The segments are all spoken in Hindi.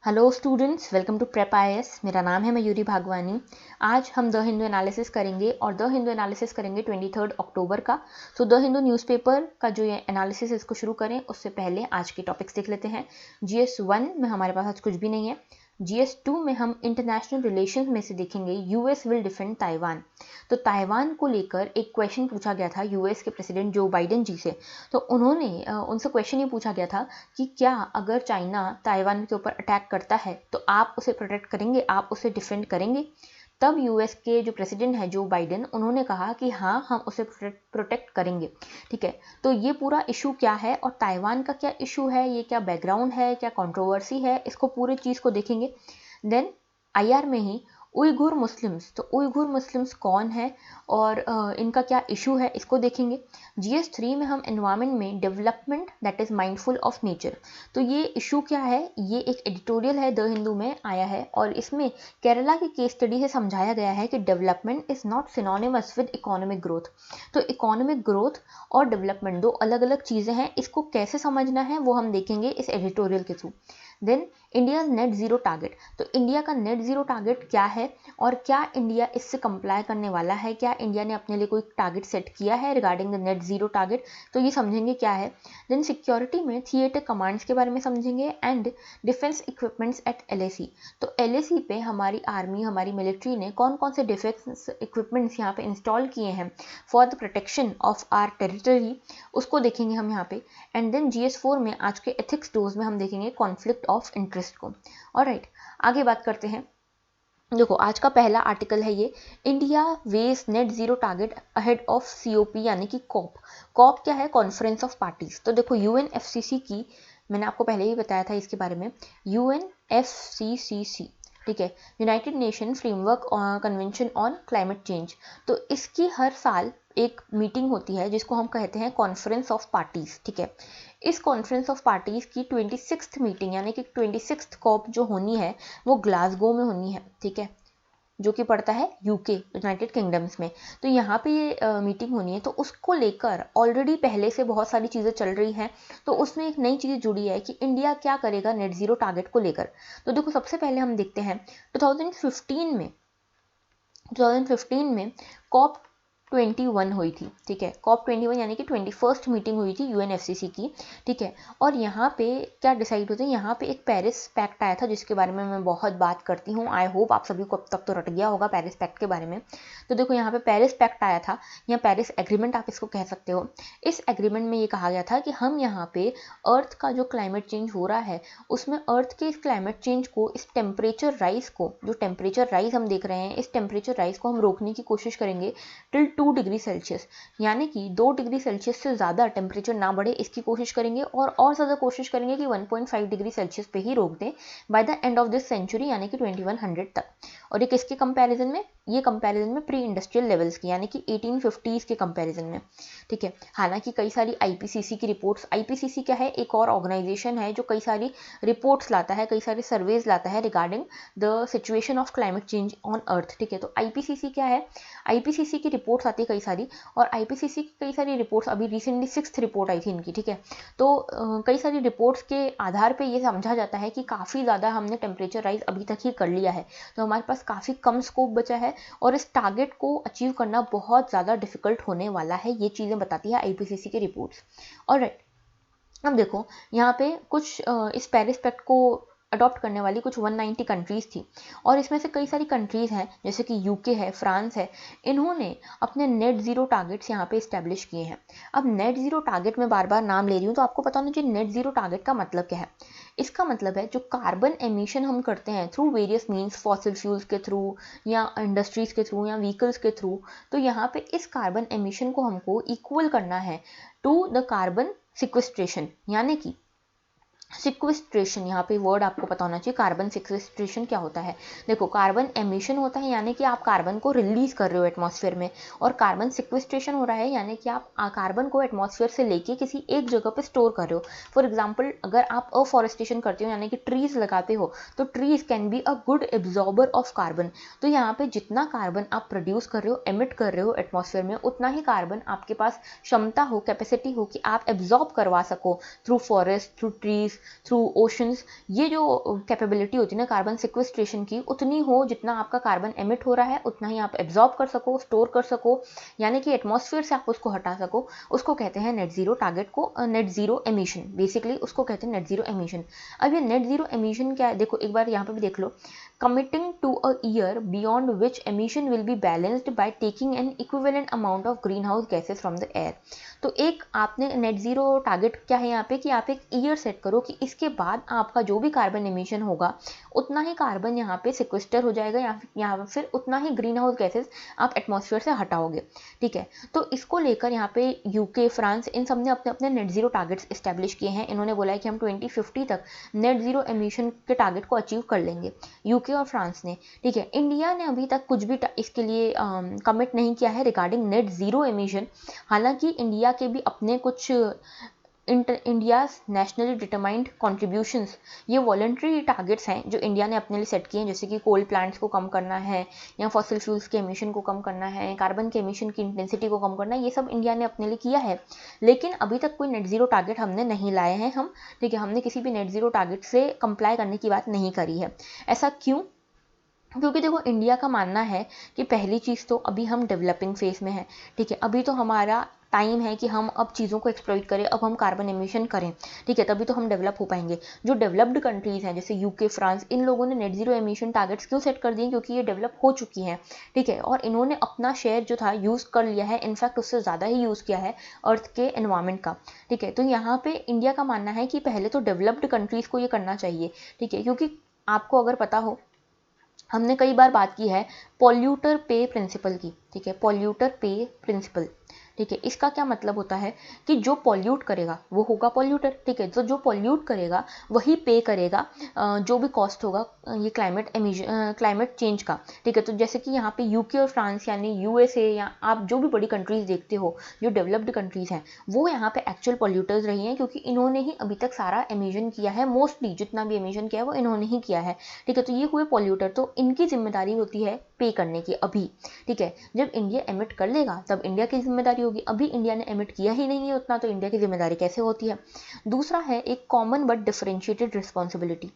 Hello students, welcome to prep IAS. मेरा नाम है मयूरी भागवानी। आज हम द हिंदू एनालिसिस करेंगे और द हिंदू एनालिसिस करेंगे 23 अक्टूबर का। सो द हिंदू न्यूज़पेपर का जो ये एनालिसिस है इसको शुरू करें उससे पहले आज के टॉपिक्स देख लेते हैं। GS1 में हमारे पास आज कुछ भी नहीं है। GS2 में हम इंटरनेशनल रिलेशंस में से देखेंगे यूएस विल डिफेंड ताइवान। तो ताइवान को लेकर एक क्वेश्चन पूछा गया था यूएस के प्रेसिडेंट जो बाइडेन जी से। तो उन्होंने उनसे क्वेश्चन ये पूछा गया था कि क्या अगर चाइना ताइवान के ऊपर अटैक करता है तो आप उसे प्रोटेक्ट करेंगे, आप उसे डिफेंड करेंगे। तब यूएस के जो प्रेसिडेंट है जो बाइडेन, उन्होंने कहा कि हाँ, हम उसे प्रोटेक्ट करेंगे। ठीक है, तो ये पूरा इशू क्या है और ताइवान का क्या इशू है, ये क्या बैकग्राउंड है, क्या कंट्रोवर्सी है, इसको पूरी चीज़ को देखेंगे। देन आईआर में ही उइघुर मुस्लिम्स, तो उइघुर मुस्लिम्स कौन है और इनका क्या इशू है इसको देखेंगे। GS3 में हम एनवायरनमेंट में development that is mindful of nature, तो ये इशू क्या है, ये एक एडिटोरियल है द हिंदू में आया है और इसमें केरला की केस स्टडी से समझाया गया है कि development is not synonymous with economic growth. तो इकोनॉमिक ग्रोथ और डेवलपमेंट दो अलग अलग चीज़ें हैं, इसको कैसे समझना है वो हम देखेंगे इस एडिटोरियल के through. Then India net zero target, तो इंडिया का नेट ज़ीरो टारगेट क्या है और क्या इंडिया इससे कंप्लाई करने वाला है, क्या इंडिया ने अपने लिए कोई टारगेट सेट किया है regarding the net zero target, तो ये समझेंगे क्या है। देन सिक्योरिटी में थिएटर कमांड्स के बारे में समझेंगे and defence equipments at LAC। तो LAC पे हमारी आर्मी, हमारी मिलिट्री ने कौन कौन से डिफेंस इक्विपमेंट्स यहाँ पे इंस्टॉल किए हैं for the protection of our territory, उसको देखेंगे हम यहाँ पे। एंड देन GS4 में आज के एथिक्स डोज में हम देखेंगे कॉन्फ्लिक्ट ऑफ इंटरेस्ट को। ऑलराइट, आगे बात करते हैं। देखो, आज का पहला आर्टिकल है ये, India weighs net zero target ahead of COP यानी कि कॉप। कॉप क्या है? Conference of parties. तो देखो UNFCCC की, मैंने आपको पहले ही बताया था इसके बारे में, UNFCCC, ठीक है, United nation framework convention on climate change. तो इसकी हर साल एक मीटिंग होती है जिसको हम कहते हैं कॉन्फ्रेंस ऑफ पार्टीज। ठीक है, इस कॉन्फ्रेंस ऑफ पार्टीज की 26th मीटिंग यानी कि 26th कॉप जो होनी है वो ग्लासगो में होनी है। ठीक है, जो कि पड़ता है यूके, यूनाइटेड किंगडम्स में। तो यहाँ पे ये मीटिंग होनी है, तो उसको लेकर ऑलरेडी पहले से बहुत सारी चीज़ें चल रही हैं। तो उसमें एक नई चीज़ जुड़ी है कि इंडिया क्या करेगा नेट ज़ीरो टारगेट को लेकर। तो देखो, सबसे पहले हम देखते हैं 2015 में कॉप 21 हुई थी। ठीक है, कॉप 21 यानी कि 21st मीटिंग हुई थी UNFCCC की। ठीक है, और यहाँ पे क्या डिसाइड होता है, यहाँ पे एक पेरिस पैक्ट आया था जिसके बारे में मैं बहुत बात करती हूँ। आई होप आप सभी को अब तक तो रट गया होगा पेरिस पैक्ट के बारे में। तो देखो, यहाँ पे पेरिस पैक्ट आया था या पेरिस एग्रीमेंट आप इसको कह सकते हो। इस एग्रीमेंट में ये कहा गया था कि हम यहाँ पे अर्थ का जो क्लाइमेट चेंज हो रहा है उसमें अर्थ के इस क्लाइमेट चेंज को, इस टेम्परेचर राइज को, जो टेम्परेचर राइज हम देख रहे हैं, इस टेम्परेचर राइज को हम रोकने की कोशिश करेंगे टिल 2 डिग्री सेल्सियस, यानी कि 2 डिग्री सेल्सियस से ज़्यादा टेम्परेचर ना बढ़े इसकी कोशिश करेंगे और ज़्यादा कोशिश करेंगे कि 1.5 डिग्री सेल्सियस पे ही रोक दें by the end of this century यानी कि 2100 तक। और ये किसके कंपैरिजन में? ये कंपैरिजन में प्री इंडस्ट्रियल लेवल्स की यानी कि 1850s के कंपैरिजन में। ठीक है, हालांकि कई सारी IPCC की रिपोर्ट्स, IPCC क्या है, एक और ऑर्गेनाइजेशन है जो कई सारी रिपोर्ट्स लाता है, कई सारे सर्वेज लाता है regarding the situation of climate change on earth. ठीक है, तो IPCC क्या है, IPCC की रिपोर्ट्स आती है कई सारी, और IPCC की कई सारी रिपोर्ट्स, अभी रिसेंटली 6th रिपोर्ट आई थी इनकी। ठीक है, तो कई सारी रिपोर्ट्स के आधार पे ये समझा जाता है कि काफ़ी ज़्यादा हमने टेम्परेचर राइज अभी तक ही कर लिया है, तो हमारे पास काफ़ी कम स्कोप बचा है और इस टारगेट को अचीव करना बहुत ज़्यादा डिफिकल्ट होने वाला है। ये चीज़ें बताती है IPCC की रिपोर्ट्स। ऑलराइट, अब देखो यहाँ पे कुछ इस पेरिस पैक्ट को अडॉप्ट करने वाली कुछ 190 कंट्रीज़ थी और इसमें से कई सारी कंट्रीज़ हैं जैसे कि UK है, फ्रांस है, इन्होंने अपने नेट ज़ीरो टारगेट्स यहाँ पे इस्टेब्लिश किए हैं। अब नेट ज़ीरो टारगेट में बार बार नाम ले रही हूँ तो आपको पता होना चाहिए नेट ज़ीरो टारगेट का मतलब क्या है। इसका मतलब है जो कार्बन एमिशन हम करते हैं through various means, fossil fuels के थ्रू या इंडस्ट्रीज़ के थ्रू या व्हीकल्स के थ्रू, तो यहाँ पे इस कार्बन एमिशन को हमको इक्वल करना है टू द कार्बन सिक्वेस्ट्रेशन, यानी कि सिक्वेस्ट्रेशन, यहाँ पे वर्ड आपको पता होना चाहिए। कार्बन सिक्वेस्ट्रेशन क्या होता है? देखो, कार्बन एमिशन होता है यानी कि आप कार्बन को रिलीज कर रहे हो एटमॉस्फेयर में, और कार्बन सिक्वेस्ट्रेशन हो रहा है यानी कि आप कार्बन को एटमॉस्फेयर से लेके किसी एक जगह पे स्टोर कर रहे हो। फॉर एग्जाम्पल, अगर आप अफॉरेस्टेशन करते हो यानी कि ट्रीज लगाते हो, तो trees can be a good absorber of carbon. तो यहाँ पे जितना कार्बन आप प्रोड्यूस कर रहे हो, एमिट कर रहे हो एटमॉस्फेयर में, उतना ही कार्बन आपके पास क्षमता हो, कैपेसिटी हो कि आप एब्जॉर्ब करवा सको through forest, through trees, through oceans, ये जो कैपेबिलिटी होती है ना कार्बन सिक्वेस्ट्रेशन की, उतनी हो जितना आपका कार्बन एमिट हो रहा है उतना ही आप एब्जॉर्ब कर सको, स्टोर कर सको, यानी कि एटमॉस्फेयर से आप उसको हटा सको, उसको कहते हैं नेट जीरो टारगेट को, नेट जीरो एमिशन, बेसिकली उसको कहते हैं नेट जीरो एमिशन। अब ये नेट जीरो एमिशन क्या है, देखो एक बार यहाँ पे भी देख लो, committing to a year beyond which emission will be balanced by taking an equivalent amount of greenhouse gases from the air। तो एक आपने नेट जीरो टारगेट क्या है यहाँ पे कि आप एक ईयर सेट करो कि इसके बाद आपका जो भी कार्बन एमिशन होगा उतना ही कार्बन यहाँ पे सिक्वेस्टर हो जाएगा, या फिर उतना ही ग्रीन हाउस गैसेस आप एटमॉस्फेयर से हटाओगे, ठीक है। तो इसको लेकर यहाँ पे यूके, फ्रांस, इन सब ने अपने अपने नेट जीरो टारगेट्स इस्टेब्लिश किए हैं। इन्होंने बोला है कि हम 2050 तक नेट जीरो एमिशन के टारगेट को अचीव कर लेंगे, यूके और फ्रांस ने, ठीक है। इंडिया ने अभी तक कुछ भी इसके लिए कमिट नहीं किया है रिगार्डिंग नेट जीरो एमिशन। हालांकि इंडिया के भी अपने कुछ इंडियाज नेशनली डिटरमाइंड कॉन्ट्रीब्यूशंस, ये वॉलंटरी टारगेट्स हैं जो इंडिया ने अपने लिए सेट किए हैं, जैसे कि कोल प्लांट्स को कम करना है, या फॉसिल फ्यूल्स के एमिशन को कम करना है, कार्बन के एमिशन की इंटेंसिटी को कम करना है, ये सब इंडिया ने अपने लिए किया है। लेकिन अभी तक कोई नेट जीरो टारगेट हमने नहीं लाए हैं हम, ठीक है। हमने किसी भी नेट जीरो टारगेट से कंप्लाई करने की बात नहीं करी है। ऐसा क्यों? क्योंकि देखो इंडिया का मानना है कि पहली चीज़ तो अभी हम डेवलपिंग फेज में है, ठीक है। अभी तो हमारा टाइम है कि हम अब चीज़ों को एक्सप्लॉइट करें, अब हम कार्बन एमिशन करें, ठीक है, तभी तो हम डेवलप हो पाएंगे। जो डेवलप्ड कंट्रीज़ हैं जैसे यूके, फ्रांस, इन लोगों ने नेट जीरो एमिशन टारगेट्स क्यों सेट कर दिए? क्योंकि ये डेवलप हो चुकी हैं, ठीक है, और इन्होंने अपना शेयर जो था यूज़ कर लिया है, इनफैक्ट उससे ज़्यादा ही यूज़ किया है अर्थ के एनवायरमेंट का, ठीक है। तो यहाँ पे इंडिया का मानना है कि पहले तो डेवलप्ड कंट्रीज़ को ये करना चाहिए, ठीक है। क्योंकि आपको अगर पता हो, हमने कई बार बात की है पॉल्यूटर पे प्रिंसिपल की, ठीक है, पॉल्यूटर पे प्रिंसिपल, ठीक है। इसका क्या मतलब होता है कि जो पॉल्यूट करेगा वो होगा पॉल्यूटर, ठीक है। तो जो पॉल्यूट करेगा वही पे करेगा जो भी कॉस्ट होगा ये क्लाइमेट चेंज का, ठीक है। तो जैसे कि यहाँ पे यूके और फ्रांस यानी यूएसए, या आप जो भी बड़ी कंट्रीज देखते हो जो डेवलप्ड कंट्रीज हैं, वो यहाँ पे एक्चुअल पॉल्यूटर्स रही हैं, क्योंकि इन्होंने ही अभी तक सारा एमिशन किया है, मोस्टली जितना भी एमिशन किया है वो इन्होंने ही किया है, ठीक है। तो ये हुए पॉल्यूटर, तो इनकी जिम्मेदारी होती है पे करने की अभी, ठीक है। जब इंडिया एमिट कर लेगा तब इंडिया की जिम्मेदारी होगी, अभी इंडिया ने एमिट किया ही नहीं है उतना, तो इंडिया की जिम्मेदारी कैसे होती है? दूसरा है एक common but differentiated responsibility,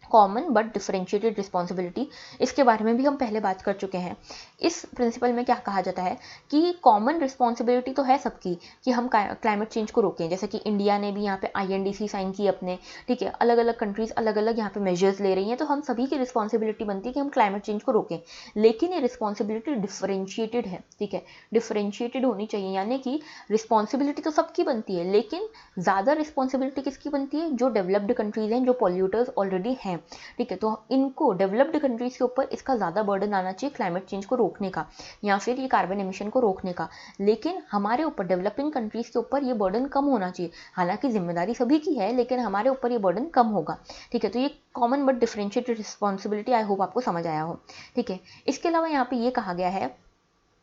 common but differentiated responsibility, इसके बारे में भी हम पहले बात कर चुके हैं। इस प्रिंसिपल में क्या कहा जाता है कि कॉमन रिस्पॉन्सिबिलिटी तो है सबकी कि हम क्लाइमेट चेंज को रोकें, जैसे कि इंडिया ने भी यहाँ पे INDC साइन की अपने, ठीक है। अलग अलग कंट्रीज अलग अलग यहाँ पे मेजर्स ले रही हैं, तो हम सभी की रिस्पॉन्सिबिलिटी बनती है कि हम क्लाइमेट चेंज को रोकें। लेकिन ये रिस्पॉन्सिबिलिटी डिफरेंशिएटेड है, ठीक है, डिफरेंशिएटेड होनी चाहिए, यानी कि रिस्पॉन्सिबिलिटी तो सबकी बनती है, लेकिन ज़्यादा रिस्पॉन्सिबिलिटी किसकी बनती है? जो डेवलप्ड कंट्रीज हैं, जो पॉल्यूटर्स ऑलरेडी हैं, ठीक है। तो इनको डेवलप्ड कंट्रीज के ऊपर इसका ज़्यादा बर्डन आना चाहिए क्लाइमेट चेंज को रोकने का, या फिर ये कार्बन एमिशन को रोकने का। लेकिन हमारे ऊपर डेवलपिंग कंट्रीज के ऊपर ये बर्डन कम होना चाहिए, हालांकि जिम्मेदारी सभी की है, लेकिन हमारे ऊपर ये बर्डन कम होगा, ठीक है। तो ये common but differentiated responsibility, I hope आपको समझ आया हो, ठीक है। इसके अलावा यहाँ पे ये कहा गया है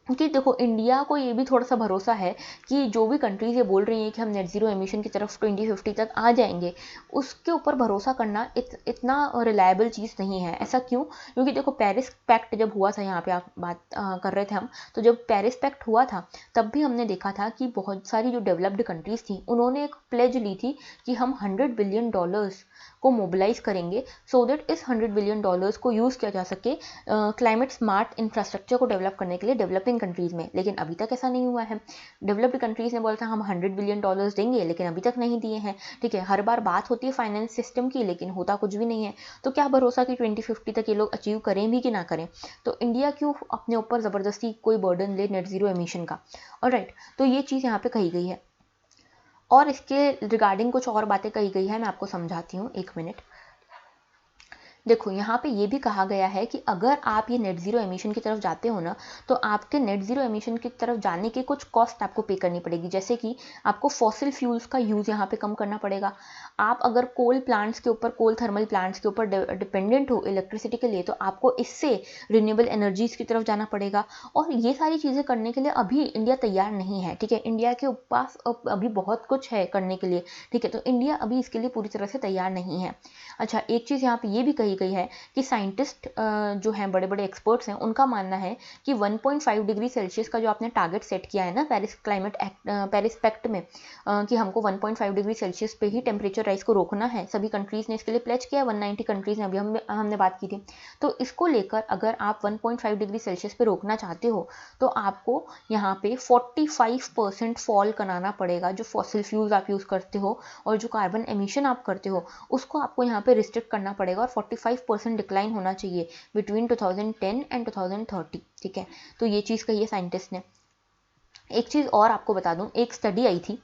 कि देखो इंडिया को ये भी थोड़ा सा भरोसा है कि जो भी कंट्रीज ये बोल रही हैं कि हम नेट जीरो एमिशन की तरफ 2050 तक आ जाएंगे, उसके ऊपर भरोसा करना इतना रिलायबल चीज़ नहीं है। ऐसा क्यों? क्योंकि देखो पेरिस पैक्ट जब हुआ था, यहाँ पे आप बात कर रहे थे हम, तो जब पेरिस पैक्ट हुआ था तब भी हमने देखा था कि बहुत सारी जो डेवलप्ड कंट्रीज थी उन्होंने एक प्लेज ली थी कि हम $100 बिलियन को मोबिलाइज करेंगे, सो दैट इस $100 बिलियन को यूज़ किया जा सके क्लाइमेट स्मार्ट इंफ्रास्ट्रक्चर को डेवलप करने के लिए डेवलपिंग कंट्रीज में। लेकिन अभी तक ऐसा नहीं हुआ है। डेवलप्ड कंट्रीज ने बोला था हम $100 बिलियन देंगे, लेकिन अभी तक नहीं दिए हैं, ठीक है। हर बार बात होती है फाइनेंस सिस्टम की, लेकिन होता कुछ भी नहीं है। तो क्या भरोसा कि 2050 तक ये लोग अचीव करें भी कि ना करें? तो इंडिया क्यों अपने ऊपर ज़बरदस्ती कोई बर्डन ले नेट जीरो एमिशन का? ऑलराइट, तो ये चीज़ यहाँ पे कही गई है, और इसके रिगार्डिंग कुछ और बातें कही गई है, मैं आपको समझाती हूँ, एक मिनट। देखो यहाँ पे ये भी कहा गया है कि अगर आप ये नेट जीरो एमिशन की तरफ जाते हो ना, तो आपके नेट जीरो एमिशन की तरफ जाने के कुछ कॉस्ट आपको पे करनी पड़ेगी, जैसे कि आपको फॉसिल फ्यूल्स का यूज़ यहाँ पे कम करना पड़ेगा। आप अगर कोल प्लांट्स के ऊपर, कोल थर्मल प्लांट्स के ऊपर डिपेंडेंट हो इलेक्ट्रिसिटी के लिए, तो आपको इससे रिन्यूएबल एनर्जीज की तरफ जाना पड़ेगा। और ये सारी चीज़ें करने के लिए अभी इंडिया तैयार नहीं है, ठीक है। इंडिया के पास अभी बहुत कुछ है करने के लिए, ठीक है। तो इंडिया अभी इसके लिए पूरी तरह से तैयार नहीं है। अच्छा, एक चीज़ यहाँ पे ये भी कही कही गई है कि साइंटिस्ट जो हैं बड़े बड़े एक्सपर्ट्स हैं उनका मानना है कि 1.5 डिग्री सेल्सियस का जो आपने टारगेट सेट किया है ना पेरिस पैक्ट में, कि हमको 1.5 डिग्री सेल्सियस पे ही टेम्परेचर राइज को रोकना है, सभी कंट्रीज़ ने इसके लिए प्लेज किया है, 190 कंट्रीज़ ने, अभी हमने बात की थी। तो इसको लेकर अगर आप 1.5 डिग्री सेल्सियस पे रोकना चाहते हो तो आपको यहाँ पे 45% फॉल कराना पड़ेगा जो फॉसिल फ्यूल्स आप यूज़ करते हो और जो कार्बन एमिशन आप करते हो उसको आपको यहाँ पे रिस्ट्रिक्ट करना पड़ेगा और 45% डिक्लाइन होना चाहिए बिटवीन 2010 एंड 2030, ठीक है। तो ये चीज़ कही है साइंटिस्ट ने। एक चीज़ और आपको बता दूं, एक स्टडी आई थी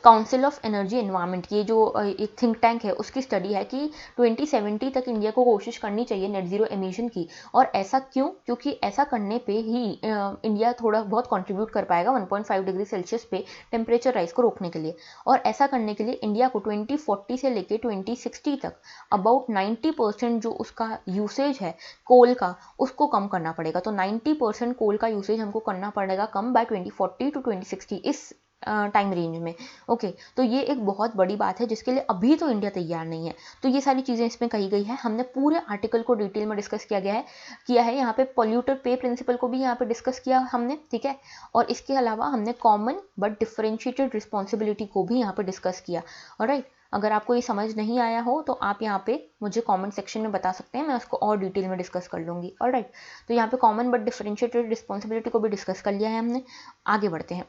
काउंसिल ऑफ एनर्जी एनवायरनमेंट की, जो एक थिंक टैंक है, उसकी स्टडी है कि 2070 तक इंडिया को कोशिश करनी चाहिए नेट ज़ीरो एमिशन की। और ऐसा क्यों? क्योंकि ऐसा करने पे ही इंडिया थोड़ा बहुत कंट्रीब्यूट कर पाएगा 1.5 डिग्री सेल्सियस पे टेम्परेचर राइज को रोकने के लिए। और ऐसा करने के लिए इंडिया को 2040 से लेकर 2060 तक अबाउट 90% जो उसका यूसेज है कोल का, उसको कम करना पड़ेगा। तो 90% कोल का यूसेज हमको करना पड़ेगा कम बाय 2040 टू 2060 इस टाइम रेंज में। ओके, तो ये एक बहुत बड़ी बात है जिसके लिए अभी तो इंडिया तैयार नहीं है। तो ये सारी चीज़ें इसमें कही गई है। हमने पूरे आर्टिकल को डिटेल में डिस्कस किया है यहाँ पे पॉल्यूटर पे प्रिंसिपल को भी यहाँ पे डिस्कस किया हमने, ठीक है। और इसके अलावा हमने कॉमन बट डिफरेंशिएटेड रिस्पॉन्सिबिलिटी को भी यहाँ पे डिस्कस किया। ऑलराइट, अगर आपको ये समझ नहीं आया हो तो आप यहाँ पे मुझे कमेंट सेक्शन में बता सकते हैं, मैं उसको और डिटेल में डिस्कस कर लूँगी। ऑलराइट, तो यहाँ पे कॉमन बट डिफरेंशिएटेड रिस्पॉन्सिबिलिटी को भी डिस्कस कर लिया है हमने। आगे बढ़ते हैं।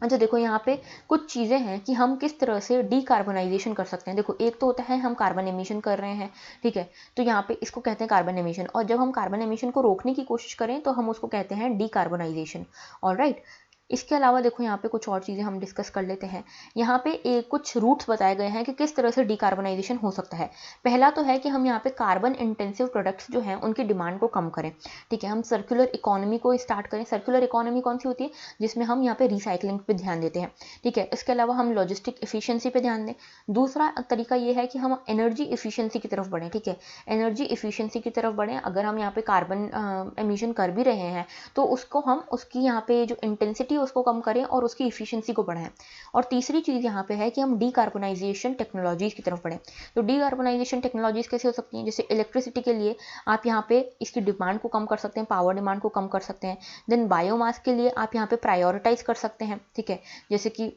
अच्छा देखो, यहाँ पे कुछ चीज़ें हैं कि हम किस तरह से डीकार्बोनाइजेशन कर सकते हैं। देखो, एक तो होता है हम कार्बन एमिशन कर रहे हैं, ठीक है, तो यहाँ पे इसको कहते हैं कार्बन एमिशन। और जब हम कार्बन एमिशन को रोकने की कोशिश करें तो हम उसको कहते हैं डीकार्बोनाइजेशन। ऑलराइट, इसके अलावा देखो यहाँ पे कुछ और चीज़ें हम डिस्कस कर लेते हैं। यहाँ पे कुछ रूट्स बताए गए हैं कि किस तरह से डीकार्बोनाइजेशन हो सकता है। पहला तो है कि हम यहाँ पे कार्बन इंटेंसिव प्रोडक्ट्स जो हैं उनकी डिमांड को कम करें, ठीक है। हम सर्कुलर इकोनॉमी को स्टार्ट करें। सर्कुलर इकोनॉमी कौन सी होती है? जिसमें हम यहाँ पे रिसाइकलिंग पे ध्यान देते हैं, ठीक है। इसके अलावा हम लॉजिस्टिक एफिशिएंसी पे ध्यान दें। दूसरा तरीका ये है कि हम एनर्जी एफिशिएंसी की तरफ बढ़ें, ठीक है। एनर्जी एफिशिएंसी की तरफ बढ़ें। अगर हम यहाँ पे कार्बन एमिशन कर भी रहे हैं तो उसको हम उसकी यहाँ पे जो इंटेंसिटी उसको कम करें और उसकी इफिशिएंसी को बढ़ाएं। और तीसरी चीज़ यहाँ पे है कि हम डीकार्बोनाइजेशन टेक्नोलॉजीज की तरफ बढ़ें। तो डीकार्बोनाइजेशन टेक्नोलॉजीज कैसे हो सकती हैं? जैसे इलेक्ट्रिसिटी के लिए आप यहाँ पे इसकी डिमांड को कम कर सकते हैं, पावर डिमांड को कम कर सकते हैं। देन बायोमास के लिए आप यहाँ पे प्रायोरिटाइज कर सकते हैं, ठीक है। जैसे कि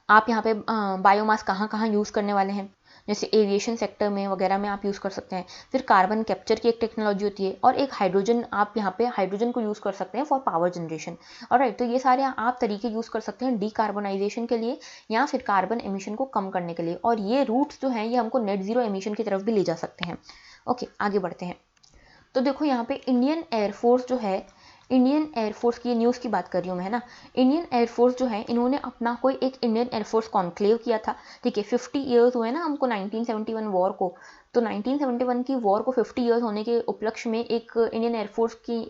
आप यहाँ पे बायोमास कहाँ कहाँ यूज़ करने वाले हैं, जैसे एविएशन सेक्टर में वगैरह में आप यूज़ कर सकते हैं। फिर कार्बन कैप्चर की एक टेक्नोलॉजी होती है और एक हाइड्रोजन, आप यहाँ पे हाइड्रोजन को यूज़ कर सकते हैं फॉर पावर जनरेशन। ऑलराइट, तो ये सारे आप तरीके यूज़ कर सकते हैं डीकार्बोनाइजेशन के लिए या फिर कार्बन एमिशन को कम करने के लिए। और ये रूट्स जो हैं ये हमको नेट ज़ीरो एमिशन की तरफ भी ले जा सकते हैं। ओके, आगे बढ़ते हैं। तो देखो यहाँ पे इंडियन एयरफोर्स जो है, इंडियन एयरफोर्स की न्यूज़ की बात कर रही हूँ मैं, है ना। इंडियन एयरफोर्स जो है इन्होंने अपना कोई एक इंडियन एयरफोर्स कॉन्क्लेव किया था, ठीक है। 50 ईयर्स हुए ना हमको 1971 वॉर को। तो 1971 की वॉर को 50 ईयर्स होने के उपलक्ष्य में एक इंडियन एयरफोर्स की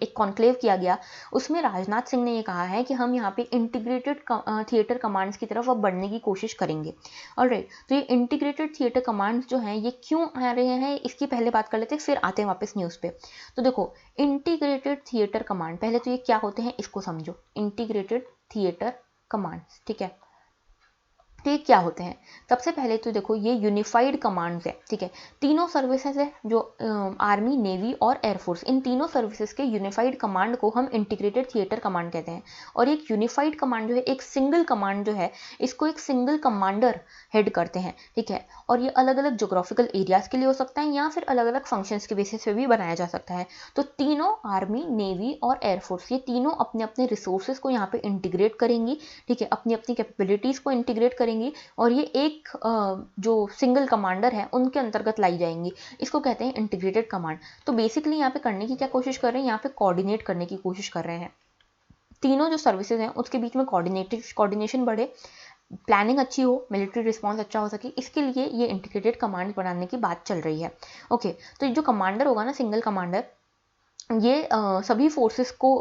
एक कॉन्क्लेव किया गया। उसमें राजनाथ सिंह ने ये कहा है कि हम यहाँ पे इंटीग्रेटेड थिएटर कमांड्स की तरफ अब बढ़ने की कोशिश करेंगे। ऑलराइट, तो ये इंटीग्रेटेड थिएटर कमांड्स जो हैं ये क्यों आ रहे हैं इसकी पहले बात कर लेते हैं, फिर आते हैं वापस न्यूज़ पे। तो देखो, इंटीग्रेटेड थिएटर कमांड, पहले तो ये क्या होते हैं इसको समझो। इंटीग्रेटेड थिएटर कमांड्स, ठीक है, तो ये क्या होते हैं? सबसे पहले तो देखो ये यूनिफाइड कमांड्स है, ठीक है। तीनों सर्विसेज है जो आर्मी, नेवी और एयरफोर्स, इन तीनों सर्विसेज के यूनिफाइड कमांड को हम इंटीग्रेटेड थिएटर कमांड कहते हैं। और एक यूनिफाइड कमांड जो है, एक सिंगल कमांड जो है, इसको एक सिंगल कमांडर हेड करते हैं, ठीक है। और ये अलग अलग जोग्राफिकल एरियाज के लिए हो सकता है या फिर अलग अलग फंक्शंस के बेसिस पे भी बनाया जा सकता है। तो तीनों आर्मी, नेवी और एयरफोर्स ये तीनों अपने अपने रिसोर्सेज को यहाँ पे इंटीग्रेट करेंगी, ठीक है, अपनी अपनी कैपेबिलिटीज़ को इंटीग्रेट करेंगी और ये एक जो सिंगल कमांडर है उनके अंतर्गत लाई जाएंगी। इसको कहते हैं इंटीग्रेटेड कमांड। तो बेसिकली यहाँ पे करने की क्या कोशिश कर रहे हैं? यहाँ पे कोऑर्डिनेट करने की कोशिश कर रहे हैं। तीनों जो सर्विसेज हैं उसके बीच में कोऑर्डिनेशन बढ़े, प्लानिंग अच्छी हो, मिलिट्री रिस्पॉन्स अच्छा हो सके, इसके लिए ये इंटीग्रेटेड कमांड बनाने की बात चल रही है। ओके, तो जो कमांडर होगा ना, सिंगल कमांडर, ये सभी फोर्सेस को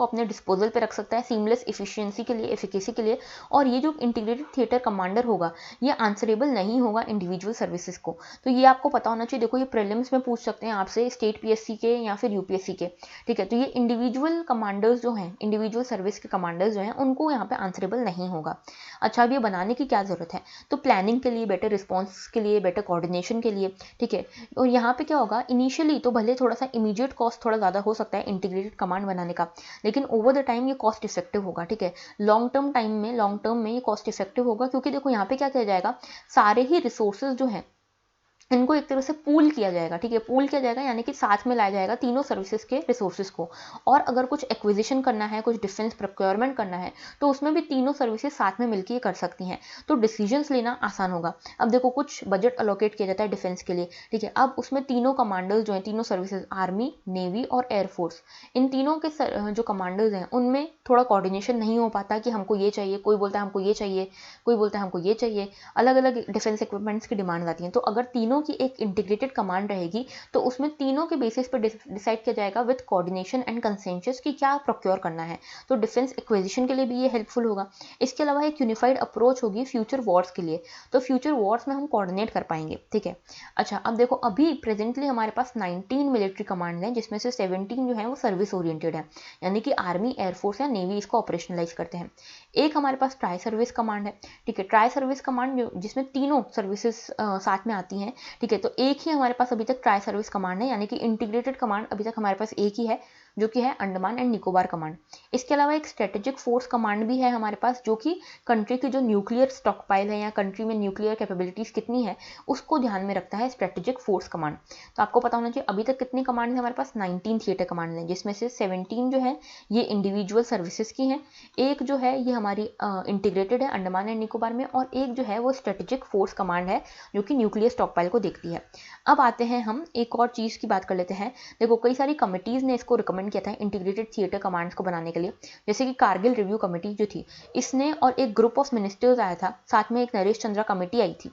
अपने डिस्पोजल पे रख सकता है सीमलेस इफिशिएंसी के लिए, एफिकेसी के लिए। और ये जो इंटीग्रेटेड थिएटर कमांडर होगा ये आंसरेबल नहीं होगा इंडिविजुअल सर्विसेज को। तो ये आपको पता होना चाहिए। देखो ये प्रीलिम्स में पूछ सकते हैं आपसे, स्टेट पीएससी के या फिर यूपीएससी के, ठीक है। तो ये इंडिविजुअल कमांडर्स जो हैं, इंडिविजुअल सर्विस के कमांडर्स जो हैं, उनको यहाँ पे आंसरेबल नहीं होगा। अच्छा, अब ये बनाने की क्या जरूरत है? तो प्लानिंग के लिए, बेटर रिस्पॉन्स के लिए, बेटर कोऑर्डिनेशन के लिए, ठीक है। और यहाँ पे क्या होगा, इनिशियली तो भले थोड़ा सा इमीडिएट कॉस्ट थोड़ा ज़्यादा हो सकता है इंटीग्रेटेड कमांड बनाने का, लेकिन ओवर द टाइम ये कॉस्ट इफेक्टिव होगा, ठीक है। लॉन्ग टर्म में ये कॉस्ट इफेक्टिव होगा, क्योंकि देखो यहाँ पे क्या किया जाएगा, सारे ही रिसोर्सेज जो हैं इनको एक तरह से पूल किया जाएगा, ठीक है। पूल किया जाएगा यानी कि साथ में लाया जाएगा तीनों सर्विसेज के रिसोर्सेज को। और अगर कुछ एक्विजिशन करना है, कुछ डिफेंस प्रोक्योरमेंट करना है, तो उसमें भी तीनों सर्विसेज साथ में मिलकर कर सकती हैं। तो डिसीजंस लेना आसान होगा। अब देखो कुछ बजट अलोकेट किया जाता है डिफेंस के लिए, ठीक है। अब उसमें तीनों कमांडर्स जो हैं, तीनों सर्विसेज, आर्मी, नेवी और एयरफोर्स, इन तीनों के जो कमांडर्स हैं उनमें थोड़ा कोऑर्डिनेशन नहीं हो पाता कि हमको ये चाहिए, कोई बोलता है हमको ये चाहिए, कोई बोलता है हमको ये चाहिए। अलग अलग डिफेंस इक्विपमेंट्स की डिमांड आती हैं। तो अगर तीनों की एक इंटीग्रेटेड कमांड रहेगी तो उसमें तीनों के बेसिस पर डिसाइड किया जाएगा विद कोऑर्डिनेशन एंड कंसेंसस कि क्या प्रोक्योर करना है। तो डिफेंस एक्विजिशन के लिए भी ये हेल्पफुल होगा। इसके अलावा एक यूनिफाइड अप्रोच होगी फ्यूचर वॉर्स के लिए। तो फ्यूचर वॉर्स में हम कोऑर्डिनेट कर पाएंगे, ठीक है। अच्छा, अब देखो अभी प्रेजेंटली हमारे पास 19 मिलिट्री कमांड हैं, जिसमें से 17 जो है वो सर्विस ओरिएंटेड है, यानी कि आर्मी, एयरफोर्स या नेवी इसको ऑपरेशनलाइज करते हैं। एक हमारे पास ट्राई सर्विस कमांड है, ठीक है। ट्राई सर्विस कमांड जिसमें तीनों सर्विसेज साथ में आती हैं, ठीक है। तो एक ही हमारे पास अभी तक ट्राई सर्विस कमांड है, यानी कि इंटीग्रेटेड कमांड अभी तक हमारे पास एक ही है, जो कि है अंडमान एंड निकोबार कमांड। इसके अलावा एक स्ट्रेटेजिक फोर्स कमांड भी है हमारे पास, जो कि कंट्री की जो न्यूक्लियर स्टॉक पाइल है या कंट्री में न्यूक्लियर कैपेबिलिटीज कितनी है उसको ध्यान में रखता है स्ट्रेटेजिक फोर्स कमांड। तो आपको पता होना चाहिए अभी तक कितनी कमांड है हमारे पास, 19 थिएटर कमांड है, जिसमें से 17 जो है ये इंडिविजुअल सर्विसेज की हैं, एक जो है ये हमारी इंटीग्रेटेड है अंडमान एंड निकोबार में, और एक जो है वो स्ट्रेटेजिक फोर्स कमांड है जो कि न्यूक्लियर स्टॉक पाइल को देखती है। अब आते हैं हम एक और चीज़ की बात कर लेते हैं। देखो कई सारी कमिटीज़ ने इसको रिकमेंड किया था इंटीग्रेटेड थिएटर कमांड्स को बनाने के लिए, जैसे कि कारगिल रिव्यू कमेटी जो थी इसने, और एक ग्रुप ऑफ मिनिस्टर्स आया था, साथ में एक नरेश चंद्रा कमेटी आई थी।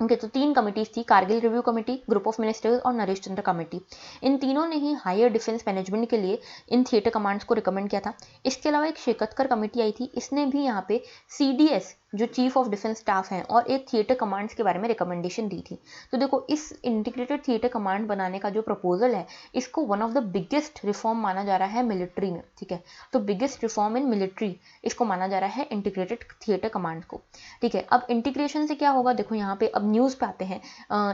ओके, तो 3 कमिटीज थी, Kargil review committee, group of ministers और नरेश चंद्र कमेटी। इन तीनों ने ही हायर डिफेंस मैनेजमेंट के लिए इन थिएटर कमांड्स को रिकमेंड किया था। इसके अलावा एक शेकतकर कमेटी आई थी, इसने भी यहाँ पे सीडीएस जो चीफ ऑफ डिफेंस स्टाफ हैं और एक थिएटर कमांड्स के बारे में रिकमेंडेशन दी थी। तो देखो इस इंटीग्रेटेड थिएटर कमांड बनाने का जो प्रपोजल है, इसको one of the biggest reform माना जा रहा है मिलिट्री में, ठीक है। तो बिगेस्ट रिफॉर्म इन मिलिट्री इसको माना जा रहा है इंटीग्रेटेड थिएटर कमांड को, ठीक है। अब इंटीग्रेशन से क्या होगा, देखो यहाँ पे अब न्यूज़ पे आते हैं।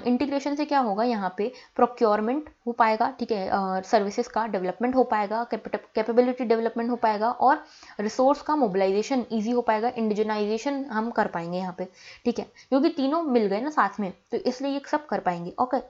इंटीग्रेशन से क्या होगा, यहाँ पे प्रोक्योरमेंट हो पाएगा, ठीक है, सर्विसेज का डेवलपमेंट हो पाएगा, कैपेबिलिटी डेवलपमेंट हो पाएगा, और रिसोर्स का मोबिलाइजेशन ईजी हो पाएगा, इंडिजनाइजेशन हम कर पाएंगे यहाँ पे, ठीक है, क्योंकि तीनों मिल गए ना साथ में, तो इसलिए ये सब कर पाएंगे। ओके,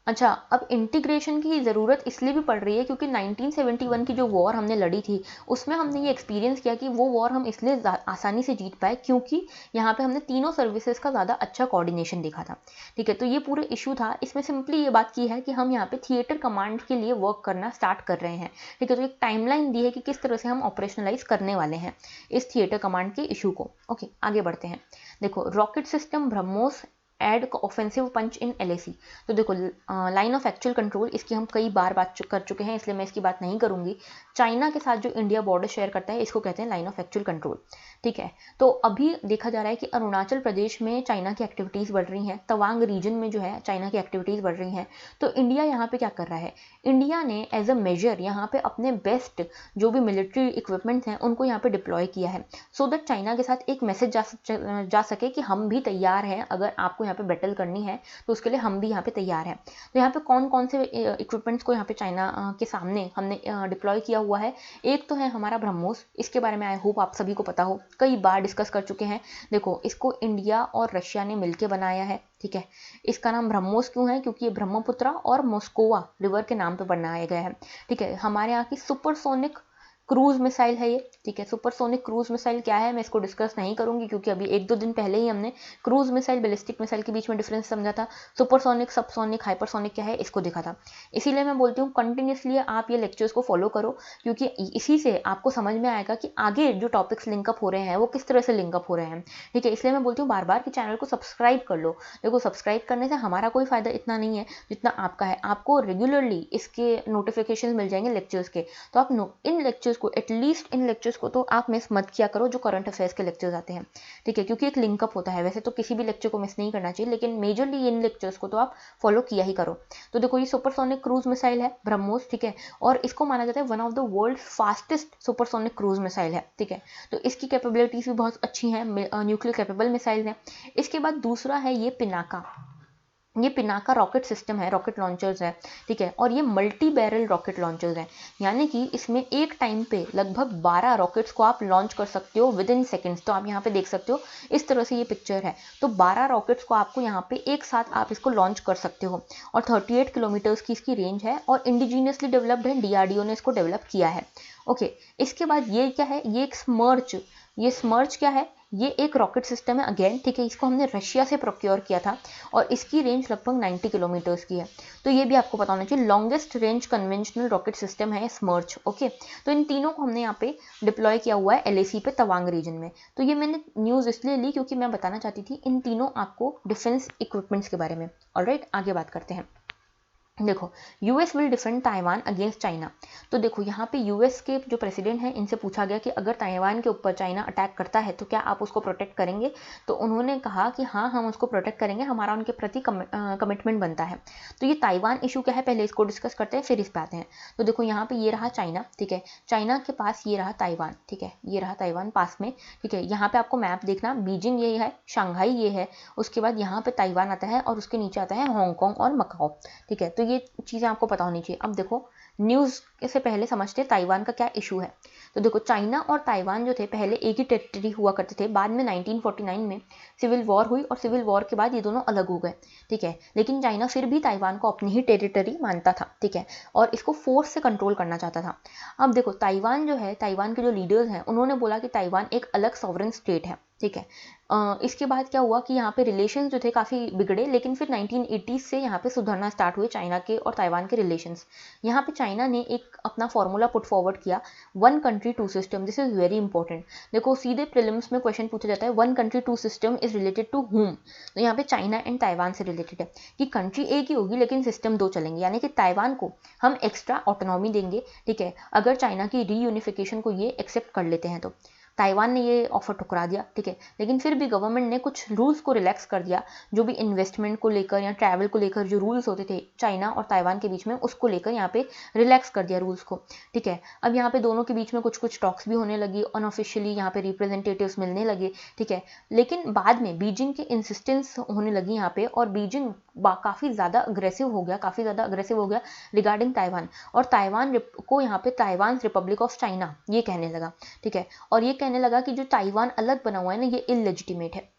अच्छा, अब इंटीग्रेशन की ज़रूरत इसलिए भी पड़ रही है क्योंकि 1971 की जो वॉर हमने लड़ी थी उसमें हमने ये एक्सपीरियंस किया कि वो वॉर हम इसलिए आसानी से जीत पाए क्योंकि यहाँ पे हमने तीनों सर्विसेज का ज़्यादा अच्छा कोऑर्डिनेशन देखा था, ठीक है। तो ये पूरे इशू था, इसमें सिंपली ये बात की है कि हम यहाँ पे थिएटर कमांड के लिए वर्क करना स्टार्ट कर रहे हैं, ठीक है। तो एक टाइमलाइन दी है कि किस तरह से हम ऑपरेशनलाइज करने वाले हैं इस थिएटर कमांड के इशू को। ओके, आगे बढ़ते हैं। देखो rocket system BrahMos add offensive punch in LAC. तो देखो लाइन ऑफ एक्चुअल कंट्रोल, इसकी हम कई बार बात कर चुके हैं, इसलिए मैं इसकी बात नहीं करूंगी। चाइना के साथ जो इंडिया बॉर्डर शेयर करता है इसको कहते हैं लाइन ऑफ एक्चुअल कंट्रोल, ठीक है। तो अभी देखा जा रहा है कि अरुणाचल प्रदेश में चाइना की एक्टिविटीज़ बढ़ रही हैं, तवांग रीजन में जो है चाइना की एक्टिविटीज़ बढ़ रही हैं। तो इंडिया यहाँ पे क्या कर रहा है, इंडिया ने एज अ मेजर यहाँ पे अपने बेस्ट जो भी मिलिट्री इक्विपमेंट्स हैं उनको यहाँ पे डिप्लॉय किया है, सो दैट चाइना के साथ एक मैसेज जा सके कि हम भी तैयार हैं, अगर आपको यहाँ पे बैटल करनी है तो उसके लिए हम भी यहाँ पे तैयार हैं। तो यहाँ पे कौन कौन से इक्विपमेंट्स को यहाँ पे चाइना के सामने हमने डिप्लॉय किया हुआ है, एक तो है हमारा ब्रह्मोस, इसके बारे में आई होप आप सभी को पता हो, कई बार डिस्कस कर चुके हैं। देखो इसको इंडिया और रशिया ने मिलकर बनाया है, ठीक है। इसका नाम ब्रह्मोस क्यों है, क्योंकि ये ब्रह्मपुत्रा और मोस्कोवा रिवर के नाम पे बनाया गया है, ठीक है। हमारे यहाँ की सुपरसोनिक क्रूज मिसाइल है ये, ठीक है। सुपरसोनिक क्रूज मिसाइल क्या है मैं इसको डिस्कस नहीं करूंगी, क्योंकि अभी 1-2 दिन पहले ही हमने क्रूज मिसाइल बैलिस्टिक मिसाइल के बीच में डिफरेंस समझा था। सुपरसोनिक, सबसोनिक, हाइपरसोनिक क्या है इसको दिखा था। इसीलिए मैं बोलती हूँ कंटिन्यूसली आप ये लेक्चर्स को फॉलो करो, क्योंकि इसी से आपको समझ में आएगा कि आगे जो टॉपिक्स लिंकअप हो रहे हैं वो किस तरह से लिंकअप हो रहे हैं, ठीक है। इसलिए मैं बोलती हूँ बार बार कि चैनल को सब्सक्राइब कर लो। देखो सब्सक्राइब करने से हमारा कोई फायदा इतना नहीं है जितना आपका है, आपको रेगुलरली इसके नोटिफिकेशन मिल जाएंगे लेक्चर्स के। तो आप इन लेक्चर्स को, एटलीस्ट इन लेक्चर्स को तो आप मिस मत किया करो जो करंट अफेयर्स के लेक्चर्स आते हैं, ठीक है, क्योंकि एक लिंकअप होता है। वैसे तो किसी भी लेक्चर को मिस नहीं करना चाहिए, लेकिन मेजरली इन लेक्चर्स को तो आप फॉलो किया ही करो। तो देखो ये सुपरसोनिक क्रूज मिसाइल है ब्रह्मोस, ठीक है, और इसको माना जाता है one of the world fastest supersonic cruise missile है, ठीक है। तो इसकी कैपेबिलिटीज भी बहुत अच्छी हैं, न्यूक्लियर कैपेबल मिसाइल है। इसके बाद दूसरा है ये पिनाका। ये पिनाका रॉकेट सिस्टम है, रॉकेट लॉन्चर्स है, ठीक है, और ये मल्टी बैरल रॉकेट लॉन्चर्स है, यानी कि इसमें एक टाइम पे लगभग 12 रॉकेट्स को आप लॉन्च कर सकते हो विद इन सेकेंड्स। तो आप यहाँ पे देख सकते हो इस तरह से ये पिक्चर है। तो 12 रॉकेट्स को आपको यहाँ पे एक साथ आप इसको लॉन्च कर सकते हो, और 38 किलोमीटर्स की इसकी रेंज है, और इंडिजीनियसली डेवलप्ड है, DRDO ने इसको डेवलप किया है। ओके, इसके बाद ये क्या है, ये एक स्मर्च। ये स्मर्च क्या है, ये एक रॉकेट सिस्टम है अगेन, ठीक है, इसको हमने रशिया से प्रोक्योर किया था, और इसकी रेंज लगभग 90 किलोमीटर्स की है। तो ये भी आपको पता होना चाहिए, longest range conventional rocket system है स्मर्च। ओके, तो इन तीनों को हमने यहाँ पे डिप्लॉय किया हुआ है LAC पे तवांग रीजन में। तो ये मैंने न्यूज़ इसलिए ली क्योंकि मैं बताना चाहती थी इन तीनों आपको डिफेंस इक्विपमेंट्स के बारे में। ऑलराइट, आगे बात करते हैं। देखो US will defend Taiwan against China. तो देखो यहाँ पे US के जो प्रेसिडेंट हैं इनसे पूछा गया कि अगर ताइवान के ऊपर चाइना अटैक करता है तो क्या आप उसको प्रोटेक्ट करेंगे। तो उन्होंने कहा कि हाँ हम उसको प्रोटेक्ट करेंगे, हमारा उनके प्रति कमिटमेंट बनता है। तो ये ताइवान इशू क्या है पहले इसको डिस्कस करते हैं, फिर इस पे आते हैं। तो देखो यहाँ पे ये रहा चाइना, ठीक है, चाइना के पास ये रहा ताइवान, ठीक है, ये रहा ताइवान पास में, ठीक है। यहाँ पे आपको मैप देखना, बीजिंग ये है, शंघाई ये है, उसके बाद यहाँ पे ताइवान आता है, और उसके नीचे आता है हांगकांग और मकाओ, ठीक है। तो ये चीज़ें आपको पता होनी चाहिए। अब देखो न्यूज़ से पहले समझते हैं ताइवान का क्या इशू है। तो देखो चाइना और ताइवान जो थे पहले एक ही टेरिटरी हुआ करते थे, बाद में 1949 में सिविल वॉर हुई, और सिविल वॉर के बाद ये दोनों अलग हो गए, ठीक है। लेकिन चाइना फिर भी ताइवान को अपनी ही टेरिटरी मानता था, ठीक है, और इसको फोर्स से कंट्रोल करना चाहता था। अब देखो ताइवान जो है, ताइवान के जो लीडर्स हैं उन्होंने बोला कि ताइवान एक अलग सॉवरेन स्टेट है, ठीक है। इसके बाद क्या हुआ कि यहाँ पे रिलेशंस जो थे काफ़ी बिगड़े, लेकिन फिर 1980s से यहाँ पे सुधरना स्टार्ट हुए चाइना के और ताइवान के रिलेशंस। यहाँ पे चाइना ने एक अपना फॉर्मूला पुट फॉरवर्ड किया, 1 country 2 system. This is very important. देखो सीधे प्रीलिम्स में क्वेश्चन पूछा जाता है 1 country 2 system is related to whom. तो यहाँ पे चाइना एंड ताइवान से रिलेटेड है कि कंट्री एक ही होगी लेकिन सिस्टम 2 चलेंगे, यानी कि ताइवान को हम एक्स्ट्रा ऑटोनॉमी देंगे, ठीक है, अगर चाइना की रीयूनिफिकेशन को ये एक्सेप्ट कर लेते हैं तो। ताइवान ने ये ऑफर ठुकरा दिया, ठीक है, लेकिन फिर भी गवर्नमेंट ने कुछ रूल्स को रिलैक्स कर दिया, जो भी इन्वेस्टमेंट को लेकर या ट्रैवल को लेकर जो रूल्स होते थे चाइना और ताइवान के बीच में, उसको लेकर यहाँ पे रिलैक्स कर दिया रूल्स को, ठीक है। अब यहाँ पे दोनों के बीच में कुछ कुछ टॉक्स भी होने लगी, अनऑफिशियली यहाँ पे रिप्रेजेंटेटिव्स मिलने लगे, ठीक है। लेकिन बाद में बीजिंग की इंसिस्टेंस होने लगी यहाँ पे, और बीजिंग काफ़ी ज़्यादा अग्रेसिव हो गया रिगार्डिंग ताइवान, और ताइवान को यहाँ पे ताइवान रिपब्लिक ऑफ चाइना ये कहने लगा, ठीक है, और ये कहने लगा कि जो ताइवान अलग बना हुआ है ना ये इलेजिटिमेट है।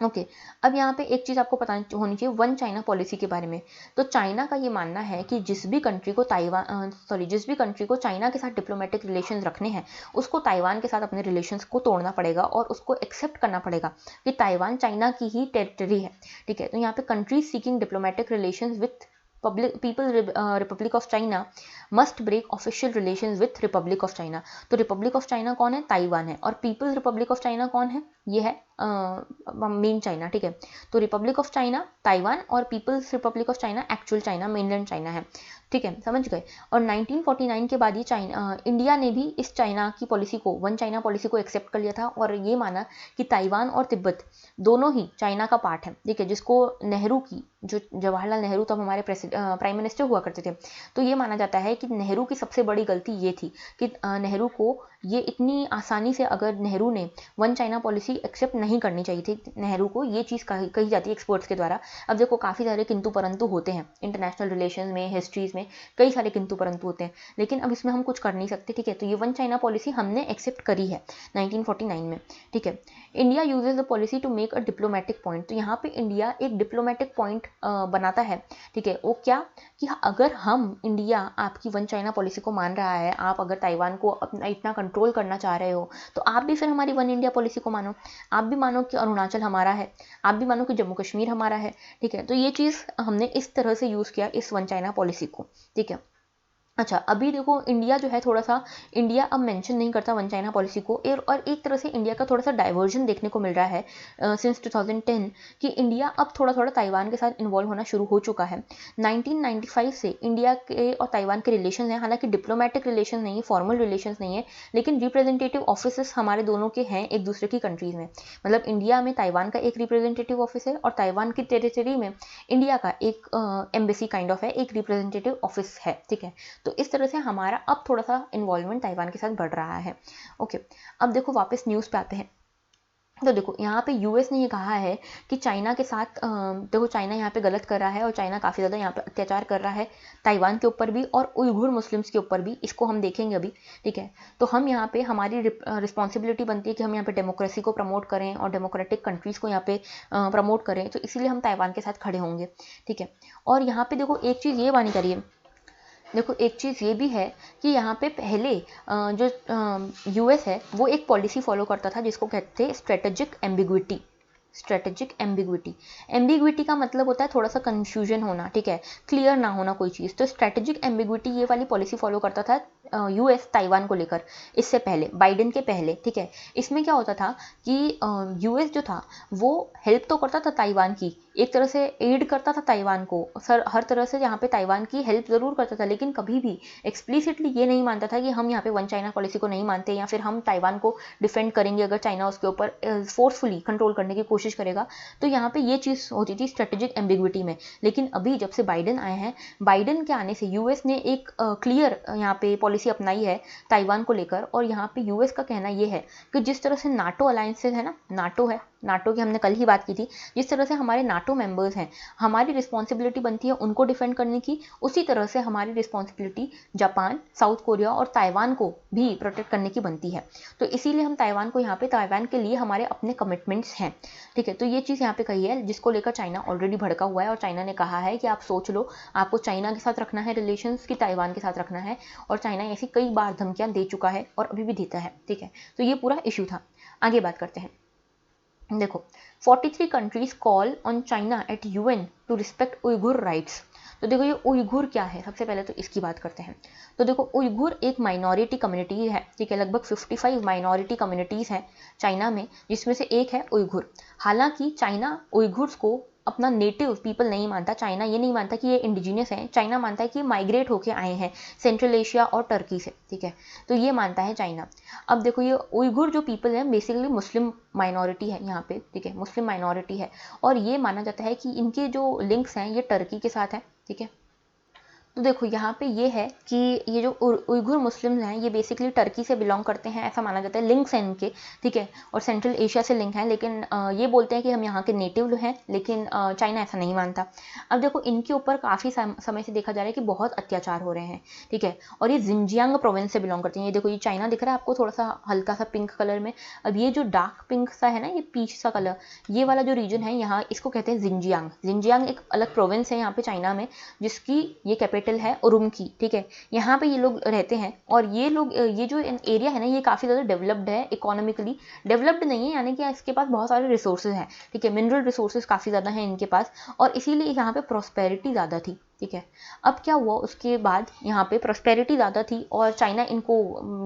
ओके, अब यहाँ पे एक चीज़ आपको पता होनी चाहिए 1 चाइना पॉलिसी के बारे में। तो चाइना का ये मानना है कि जिस भी कंट्री को चाइना के साथ डिप्लोमेटिक रिलेशंस रखने हैं, उसको ताइवान के साथ अपने रिलेशंस को तोड़ना पड़ेगा और उसको एक्सेप्ट करना पड़ेगा कि ताइवान चाइना की ही टेरिटरी है, ठीक है। तो यहाँ पे countries seeking diplomatic relations with people republic of China must break official relations with republic of China. तो रिपब्लिक ऑफ चाइना कौन है, ताइवान है, और पीपल्स रिपब्लिक ऑफ चाइना कौन है, ये है मेन चाइना, ठीक है। तो रिपब्लिक ऑफ चाइना ताइवान, और people's republic of China actual China, mainland China है, ठीक है, समझ गए। और 1949 के बाद ये इंडिया ने भी इस चाइना की पॉलिसी को, 1 चाइना पॉलिसी को एक्सेप्ट कर लिया था, और ये माना कि ताइवान और तिब्बत दोनों ही चाइना का पार्ट है, ठीक है, जिसको नेहरू की, जो जवाहरलाल नेहरू तब हमारे प्राइम मिनिस्टर हुआ करते थे, तो ये माना जाता है कि नेहरू की सबसे बड़ी गलती ये थी कि नेहरू को ये इतनी आसानी से अगर नेहरू ने वन चाइना पॉलिसी एक्सेप्ट नहीं करनी चाहिए थी नेहरू को, ये चीज़ कही जाती है एक्सपर्ट्स के द्वारा। अब देखो काफ़ी सारे किंतु परंतु होते हैं इंटरनेशनल रिलेशन में, हिस्ट्रीज में कई सारे किंतु परंतु होते हैं, लेकिन अब इसमें हम कुछ कर नहीं सकते, ठीक है। तो ये वन चाइना पॉलिसी हमने एक्सेप्ट करी है 1949 में, ठीक है। India uses the policy to make a diplomatic point, तो यहाँ पे इंडिया एक डिप्लोमेटिक पॉइंट बनाता है, ठीक है। वो क्या कि अगर हम इंडिया आपकी वन चाइना पॉलिसी को मान रहा है, आप अगर ताइवान को अपना इतना कंट्रोल करना चाह रहे हो, तो आप भी फिर हमारी वन इंडिया पॉलिसी को मानो, आप भी मानो कि अरुणाचल हमारा है, आप भी मानो कि जम्मू कश्मीर हमारा है, ठीक है। तो ये चीज़ हमने इस तरह से यूज़ किया इस वन चाइना पॉलिसी को, ठीक है। अच्छा, अभी देखो इंडिया जो है थोड़ा सा, इंडिया अब मेंशन नहीं करता वन चाइना पॉलिसी को, और एक तरह से इंडिया का थोड़ा सा डाइवर्जन देखने को मिल रहा है सिंस 2010 कि इंडिया अब थोड़ा थोड़ा ताइवान के साथ इन्वॉल्व होना शुरू हो चुका है। 1995 से इंडिया के और ताइवान के रिलेशन हैं, हालांकि डिप्लोमेटिक रिलेशन नहीं है, फॉर्मल रिलेशन नहीं है, लेकिन रिप्रेजेंटेटिव ऑफिस हमारे दोनों के हैं एक दूसरे की कंट्रीज में। मतलब इंडिया में ताइवान का एक रिप्रेजेंटेटिव ऑफिस है और ताइवान की टेरिटरी में इंडिया का एक एम्बेसी काइंड ऑफ है, एक रिप्रेजेंटेटिव ऑफिस है, ठीक है। तो इस तरह से हमारा अब थोड़ा सा इन्वॉल्वमेंट ताइवान के साथ बढ़ रहा है, ओके। अब देखो वापस न्यूज़ पे आते हैं। तो देखो यहाँ पे यूएस ने ये कहा है कि चाइना के साथ देखो चाइना यहाँ पे गलत कर रहा है, और चाइना काफ़ी ज़्यादा यहाँ पे अत्याचार कर रहा है ताइवान के ऊपर भी और उइघुर मुस्लिम्स के ऊपर भी, इसको हम देखेंगे अभी, ठीक है। तो हम यहाँ पे हमारी रिस्पॉन्सिबिलिटी बनती है कि हम यहाँ पे डेमोक्रेसी को प्रमोट करें और डेमोक्रेटिक कंट्रीज़ को यहाँ पे प्रमोट करें, तो इसीलिए हम ताइवान के साथ खड़े होंगे, ठीक है। और यहाँ पे देखो एक चीज़ ये मानी जा रही है, देखो एक चीज़ ये भी है कि यहाँ पे पहले जो यूएस है वो एक पॉलिसी फॉलो करता था जिसको कहते थे strategic ambiguity. Strategic ambiguity, ambiguity का मतलब होता है थोड़ा सा कंफ्यूजन होना, ठीक है, क्लियर ना होना कोई चीज़। तो स्ट्रेटेजिक एम्बिग्विटी ये वाली पॉलिसी फॉलो करता था यूएस ताइवान को लेकर, इससे पहले बाइडेन के पहले, ठीक है। इसमें क्या होता था कि यूएस जो था वो हेल्प तो करता था ताइवान की, एक तरह से एड करता था ताइवान को, सर हर तरह से यहाँ पे ताइवान की हेल्प ज़रूर करता था, लेकिन कभी भी एक्सप्लिसिटली ये नहीं मानता था कि हम यहाँ पे वन चाइना पॉलिसी को नहीं मानते या फिर हम ताइवान को डिफेंड करेंगे अगर चाइना उसके ऊपर फोर्सफुली कंट्रोल करने की कोशिश करेगा। तो यहाँ पे ये चीज़ होती थी स्ट्रेटेजिक एम्बिग्विटी में। लेकिन अभी जब से बाइडेन आए हैं, बाइडेन के आने से यूएस ने एक क्लियर यहाँ पे पॉलिसी अपनाई है ताइवान को लेकर, और यहाँ पे यूएस का कहना ये है कि जिस तरह से नाटो अलायंसेज है ना, नाटो है, नाटो की हमने कल ही बात की थी, जिस तरह से हमारे नाटो मेंबर्स हैं, हमारी रिस्पॉन्सिबिलिटी बनती है उनको डिफेंड करने की, उसी तरह से हमारी रिस्पॉन्सिबिलिटी जापान, साउथ कोरिया और ताइवान को भी प्रोटेक्ट करने की बनती है। तो इसीलिए हम ताइवान को यहाँ पे, ताइवान के लिए हमारे अपने कमिटमेंट्स हैं, ठीक है। तो ये चीज़ यहाँ पे कही है जिसको लेकर चाइना ऑलरेडी भड़का हुआ है, और चाइना ने कहा है कि आप सोच लो, आपको चाइना के साथ रखना है रिलेशंस कि ताइवान के साथ रखना है, और चाइना ऐसी कई बार धमकियाँ दे चुका है और अभी भी देता है, ठीक है। तो ये पूरा इशू था। आगे बात करते हैं। देखो 43 countries call on China at UN to respect Uighur rights. तो देखो ये उइघुर क्या है, सबसे पहले तो इसकी बात करते हैं। तो देखो उइघुर एक माइनॉरिटी कम्युनिटी है, ठीक है, लगभग 55 माइनॉरिटी कम्युनिटीज़ हैं चाइना में, जिसमें से एक है उइघुर। हालांकि चाइना उइघुर्स को अपना नेटिव पीपल नहीं मानता, चाइना ये नहीं मानता कि ये इंडिजिनियस हैं, चाइना मानता है कि माइग्रेट होके आए हैं सेंट्रल एशिया और टर्की से, ठीक है। तो ये मानता है चाइना। अब देखो ये उइघुर जो पीपल है बेसिकली मुस्लिम माइनॉरिटी है यहाँ पे, ठीक है, मुस्लिम माइनॉरिटी है, और ये माना जाता है कि इनके जो लिंक्स हैं ये टर्की के साथ हैं, ठीक है। तो देखो यहाँ पे ये है कि ये जो उइघुर मुस्लिम्स हैं ये बेसिकली टर्की से बिलोंग करते हैं, ऐसा माना जाता है, लिंक्स हैं इनके, ठीक है, और सेंट्रल एशिया से लिंक हैं, लेकिन ये बोलते हैं कि हम यहाँ के नेटिव हैं, लेकिन चाइना ऐसा नहीं मानता। अब देखो इनके ऊपर काफ़ी समय से देखा जा रहा है कि बहुत अत्याचार हो रहे हैं, ठीक है, और ये जिंजियांग प्रोविंस से बिलोंग करते हैं। ये देखो ये चाइना दिख रहा है आपको थोड़ा सा हल्का सा पिंक कलर में, अब ये जो डार्क पिंक सा है ना, ये पीच सा कलर, ये वाला जो रीजन है यहाँ, इसको कहते हैं जिंजियांग। जिंजियांग एक अलग प्रोविंस है यहाँ पे चाइना में, जिसकी ये कैपिटल है उरुमकी, ठीक है। यहाँ पे ये लोग रहते हैं, और ये लोग, ये जो एरिया है ना, ये काफ़ी ज़्यादा डेवलप्ड है, इकोनॉमिकली डेवलप्ड नहीं है, यानी कि इसके पास बहुत सारे रिसोर्सेज हैं, ठीक है, मिनरल रिसोर्सेज काफ़ी ज़्यादा हैं इनके पास, और इसीलिए यहाँ पे प्रॉस्पेरिटी ज़्यादा थी, ठीक है। अब क्या हुआ उसके बाद, यहाँ पे प्रॉस्पेरिटी ज़्यादा थी और चाइना इनको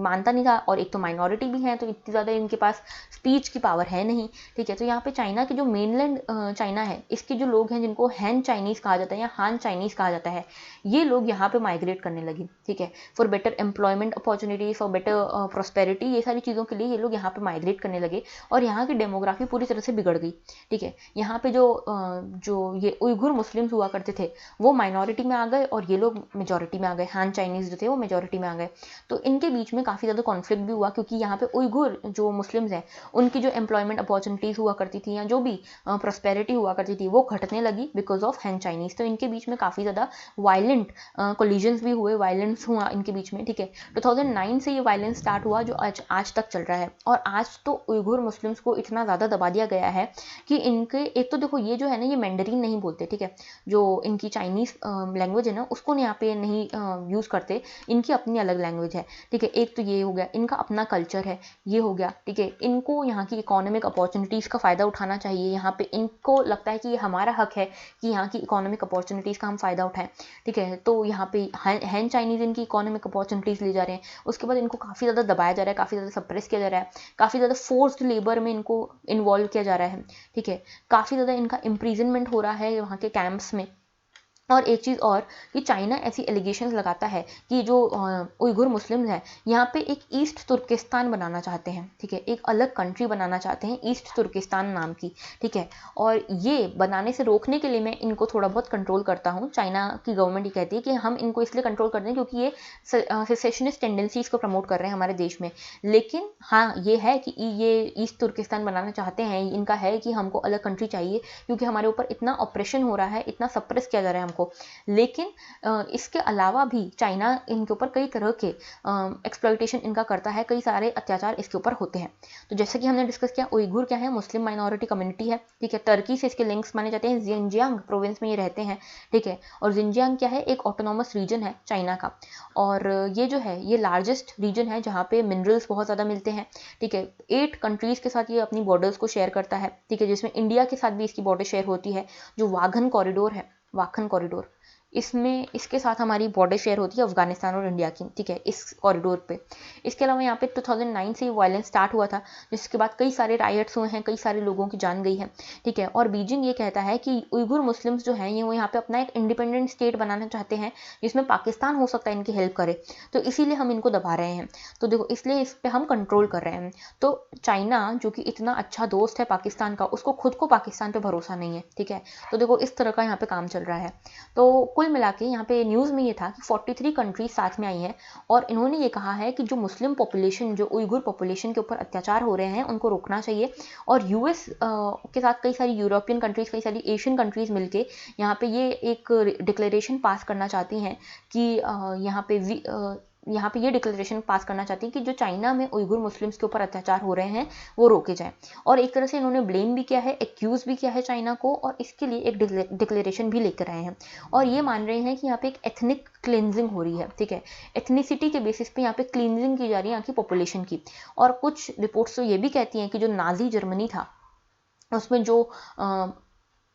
मानता नहीं था, और एक तो माइनॉरिटी भी है तो इतनी ज़्यादा इनके पास स्पीच की पावर है नहीं, ठीक है। तो यहाँ पे चाइना की जो मेनलैंड चाइना है, इसके जो लोग हैं जिनको हैन चाइनीज़ कहा जाता है या हान चाइनीज़ कहा जाता है, ये लोग यहाँ पे माइग्रेट करने लगे, ठीक है, for better employment opportunities, for better prosperity, ये सारी चीज़ों के लिए ये लोग यहाँ पे माइग्रेट करने लगे, और यहाँ की डेमोग्राफी पूरी तरह से बिगड़ गई, ठीक है। यहाँ पे जो ये उइघुर मुस्लिम्स हुआ करते थे वो माइनॉरिटी माइनॉरिटी में आ गए और ये लोग मेजॉरिटी में आ गए, हान चाइनीज़ जो थे वो मेजॉरिटी में आ गए। तो इनके बीच में काफ़ी ज़्यादा कॉन्फ्लिक्ट भी हुआ, क्योंकि यहाँ पे उइघुर जो मुस्लिम्स हैं उनकी जो एम्प्लॉयमेंट अपॉर्चुनिटीज़ हुआ करती थी या जो भी प्रॉस्पेरिटी हुआ करती थी वो घटने लगी बिकॉज ऑफ हान चाइनीज़। तो इनके बीच में काफ़ी ज़्यादा वायलेंट कोलिजन्स भी हुए, वायलेंस हुआ इनके बीच में, ठीक है। 2009 से ये वायलेंस स्टार्ट हुआ जो आज तक चल रहा है। और आज तो उइघुर मुस्लिम्स को इतना ज़्यादा दबा दिया गया है कि इनके, एक तो देखो ये जो है ना ये मैंडरीन नहीं बोलते, ठीक है, जो इनकी चाइनीज़ लैंग्वेज है ना उसको यहाँ पे नहीं यूज़ करते, इनकी अपनी अलग लैंग्वेज है, ठीक है। एक तो ये हो गया, इनका अपना कल्चर है, ये हो गया, ठीक है। इनको यहाँ की इकोनॉमिक अपॉर्चुनिटीज़ का फ़ायदा उठाना चाहिए, यहाँ पे इनको लगता है कि ये हमारा हक है कि यहाँ की इकोनॉमिक अपॉर्चुनिटीज़ का हम फ़ायदा उठाएं, ठीक है। तो यहाँ पे हान चाइनीज़ इनकी इकोनॉमिक अपॉर्चुनिटीज़ ले जा रहे हैं, उसके बाद इनको काफ़ी ज़्यादा दबाया जा रहा है, काफ़ी ज़्यादा सप्रेस किया जा रहा है, काफ़ी ज़्यादा फोर्स्ड लेबर में इनको इन्वॉल्व किया जा रहा है, ठीक है। काफ़ी ज़्यादा इनका इम्प्रिजनमेंट हो रहा है वहाँ के कैंप्स में। और एक चीज़ और कि चाइना ऐसी एलिगेशंस लगाता है कि जो उइघुर मुस्लिम्स हैं यहाँ पे एक ईस्ट तुर्किस्तान बनाना चाहते हैं, ठीक है, एक अलग कंट्री बनाना चाहते हैं ईस्ट तुर्किस्तान नाम की, ठीक है। और ये बनाने से रोकने के लिए मैं इनको थोड़ा बहुत कंट्रोल करता हूँ। चाइना की गवर्नमेंट ये कहती है कि हम इनको इसलिए कंट्रोल करते हैं क्योंकि ये सेसेशनिस्ट टेंडेंसीज को प्रमोट कर रहे हैं हमारे देश में। लेकिन हाँ ये है कि ये ईस्ट तुर्किस्तान बनाना चाहते हैं, इनका है कि हमको अलग कंट्री चाहिए क्योंकि हमारे ऊपर इतना ऑपरेशन हो रहा है, इतना सप्रेस किया जा रहा है को। लेकिन इसके अलावा भी चाइना इनके ऊपर कई तरह के एक्सप्लॉयटेशन इनका करता है, कई सारे अत्याचार इसके ऊपर होते हैं। तो जैसे कि हमने डिस्कस किया, उइघुर क्या है, मुस्लिम माइनॉरिटी कम्युनिटी है, ठीक है। टर्की से इसके लिंक्स माने जाते हैं, जिनजियांग प्रोविंस में ये रहते हैं, ठीक है। और जिनजियांग क्या है, एक ऑटोनॉमस रीजन है चाइना का, और ये जो है ये लार्जेस्ट रीजन है जहाँ पे मिनरल्स बहुत ज़्यादा मिलते हैं, ठीक है। 8 कंट्रीज़ के साथ ये अपनी बॉर्डर्स को शेयर करता है, ठीक है, जिसमें इंडिया के साथ भी इसकी बॉर्डर शेयर होती है, जो वाघन कॉरिडोर है, वाखन कॉरिडोर, इसमें इसके साथ हमारी बॉर्डर शेयर होती है अफगानिस्तान और इंडिया की, ठीक है, इस कॉरिडोर पे। इसके अलावा यहाँ पे 2009 से वायलेंस स्टार्ट हुआ था, जिसके बाद कई सारे राइट्स हुए हैं, कई सारे लोगों की जान गई है, ठीक है। और बीजिंग ये कहता है कि उइघुर मुस्लिम्स जो हैं ये वो यहाँ पे अपना एक इंडिपेंडेंट स्टेट बनाना चाहते हैं जिसमें पाकिस्तान हो सकता है इनकी हेल्प करे, तो इसीलिए हम इनको दबा रहे हैं। तो देखो इसलिए इस पर हम कंट्रोल कर रहे हैं। तो चाइना जो कि इतना अच्छा दोस्त है पाकिस्तान का, उसको खुद को पाकिस्तान पर भरोसा नहीं है, ठीक है। तो देखो इस तरह का यहाँ पे काम चल रहा है। तो कुल मिला के यहाँ पे न्यूज़ में ये था कि 43 कंट्रीज साथ में आई हैं और इन्होंने ये कहा है कि जो मुस्लिम पॉपुलेशन, जो उइघुर पॉपुलेशन के ऊपर अत्याचार हो रहे हैं उनको रोकना चाहिए। और यूएस के साथ कई सारी यूरोपियन कंट्रीज़, कई सारी एशियन कंट्रीज़ मिलके यहाँ पे ये एक डिक्लेरेशन पास करना चाहती हैं कि यहाँ पे ये डिक्लेरेशन पास करना चाहती है कि जो चाइना में उइघुर मुस्लिम्स के ऊपर अत्याचार हो रहे हैं वो रोके जाएं। और एक तरह से इन्होंने ब्लेम भी किया है, एक्यूज भी किया है चाइना को, और इसके लिए एक डिक्लेरेशन भी लेकर आए हैं। और ये मान रहे हैं कि यहाँ पे एक एथनिक क्लिनजिंग हो रही है, ठीक है, एथनिसिटी के बेसिस पे यहाँ पे क्लिनजिंग की जा रही है यहाँ की पॉपुलेशन की। और कुछ रिपोर्ट्स तो ये भी कहती हैं कि जो नाजी जर्मनी था उसमें जो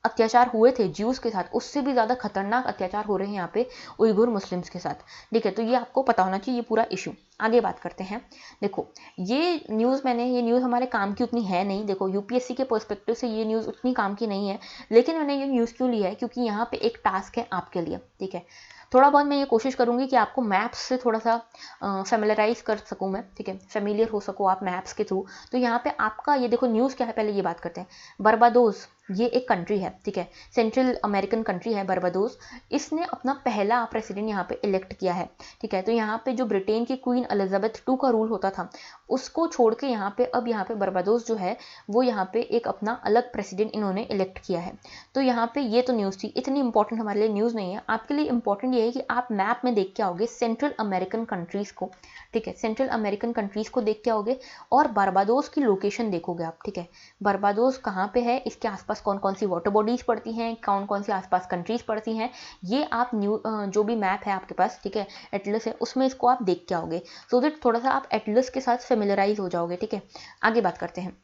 अत्याचार हुए थे ज्यूज के साथ, उससे भी ज़्यादा खतरनाक अत्याचार हो रहे हैं यहाँ पे उइघुर मुस्लिम्स के साथ, ठीक है। तो ये आपको पता होना चाहिए ये पूरा इशू। आगे बात करते हैं। देखो ये न्यूज़ हमारे काम की उतनी है नहीं, देखो यूपीएससी के पर्सपेक्टिव से ये न्यूज़ उतनी काम की नहीं है, लेकिन मैंने ये न्यूज़ क्यों ली है, क्योंकि यहाँ पे एक टास्क है आपके लिए, ठीक है। थोड़ा बहुत मैं ये कोशिश करूँगी कि आपको मैप्स से थोड़ा सा फेमिलराइज कर सकूँ मैं, ठीक है, फेमिलियर हो सको आप मैप्स के थ्रू। तो यहाँ पे आपका ये देखो न्यूज़ क्या है, पहले ये बात करते हैं। बर्बाडोस ये एक कंट्री है, ठीक है, सेंट्रल अमेरिकन कंट्री है बर्बाडोस। इसने अपना पहला प्रेसिडेंट यहाँ पे इलेक्ट किया है, ठीक है। तो यहाँ पे जो ब्रिटेन की क्वीन एलिजाबेथ II का रूल होता था उसको छोड़ के यहाँ पे बर्बाडोस जो है वो यहाँ पे एक अपना अलग प्रेसिडेंट इन्होंने इलेक्ट किया है। तो यहाँ पे ये तो न्यूज़ थी, इतनी इंपॉर्टेंट हमारे लिए न्यूज़ नहीं है। आपके लिए इंपॉर्टेंट ये है कि आप मैप में देख के आओगे सेंट्रल अमेरिकन कंट्रीज़ को, ठीक है, सेंट्रल अमेरिकन कंट्रीज़ को देख के आओगे और बारबाडोस की लोकेशन देखोगे आप, ठीक है। बारबाडोस कहाँ पे है, इसके आसपास कौन कौन सी वाटर बॉडीज पड़ती हैं, कौन कौन सी आसपास कंट्रीज पड़ती हैं, ये आप जो भी मैप है आपके पास, ठीक है, एटलस है, उसमें इसको आप देख के आओगे, सो दैट थोड़ा सा आप एटलस के साथ फेमिलराइज हो जाओगे, ठीक है। आगे बात करते हैं।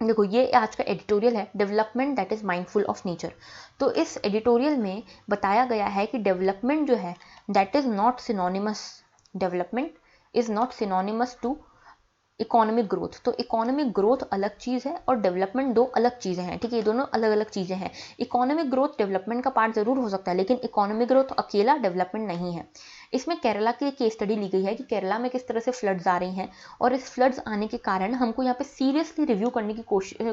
देखो ये आज का एडिटोरियल है, development that is mindful of nature. तो इस एडिटोरियल में बताया गया है कि डेवलपमेंट जो है that is not synonymous, development is not synonymous to economic growth. तो इकोनॉमिक ग्रोथ अलग चीज़ है और डेवलपमेंट दो अलग चीज़ें हैं, ठीक है, ये दोनों अलग अलग चीज़ें हैं। इकोनॉमिक ग्रोथ डेवलपमेंट का पार्ट ज़रूर हो सकता है, लेकिन इकोनॉमिक ग्रोथ अकेला डेवलपमेंट नहीं है। इसमें केरला की केस स्टडी ली गई है कि केरला में किस तरह से फ्लड्स आ रही हैं, और इस फ्लड्स आने के कारण हमको यहाँ पे सीरियसली रिव्यू करने की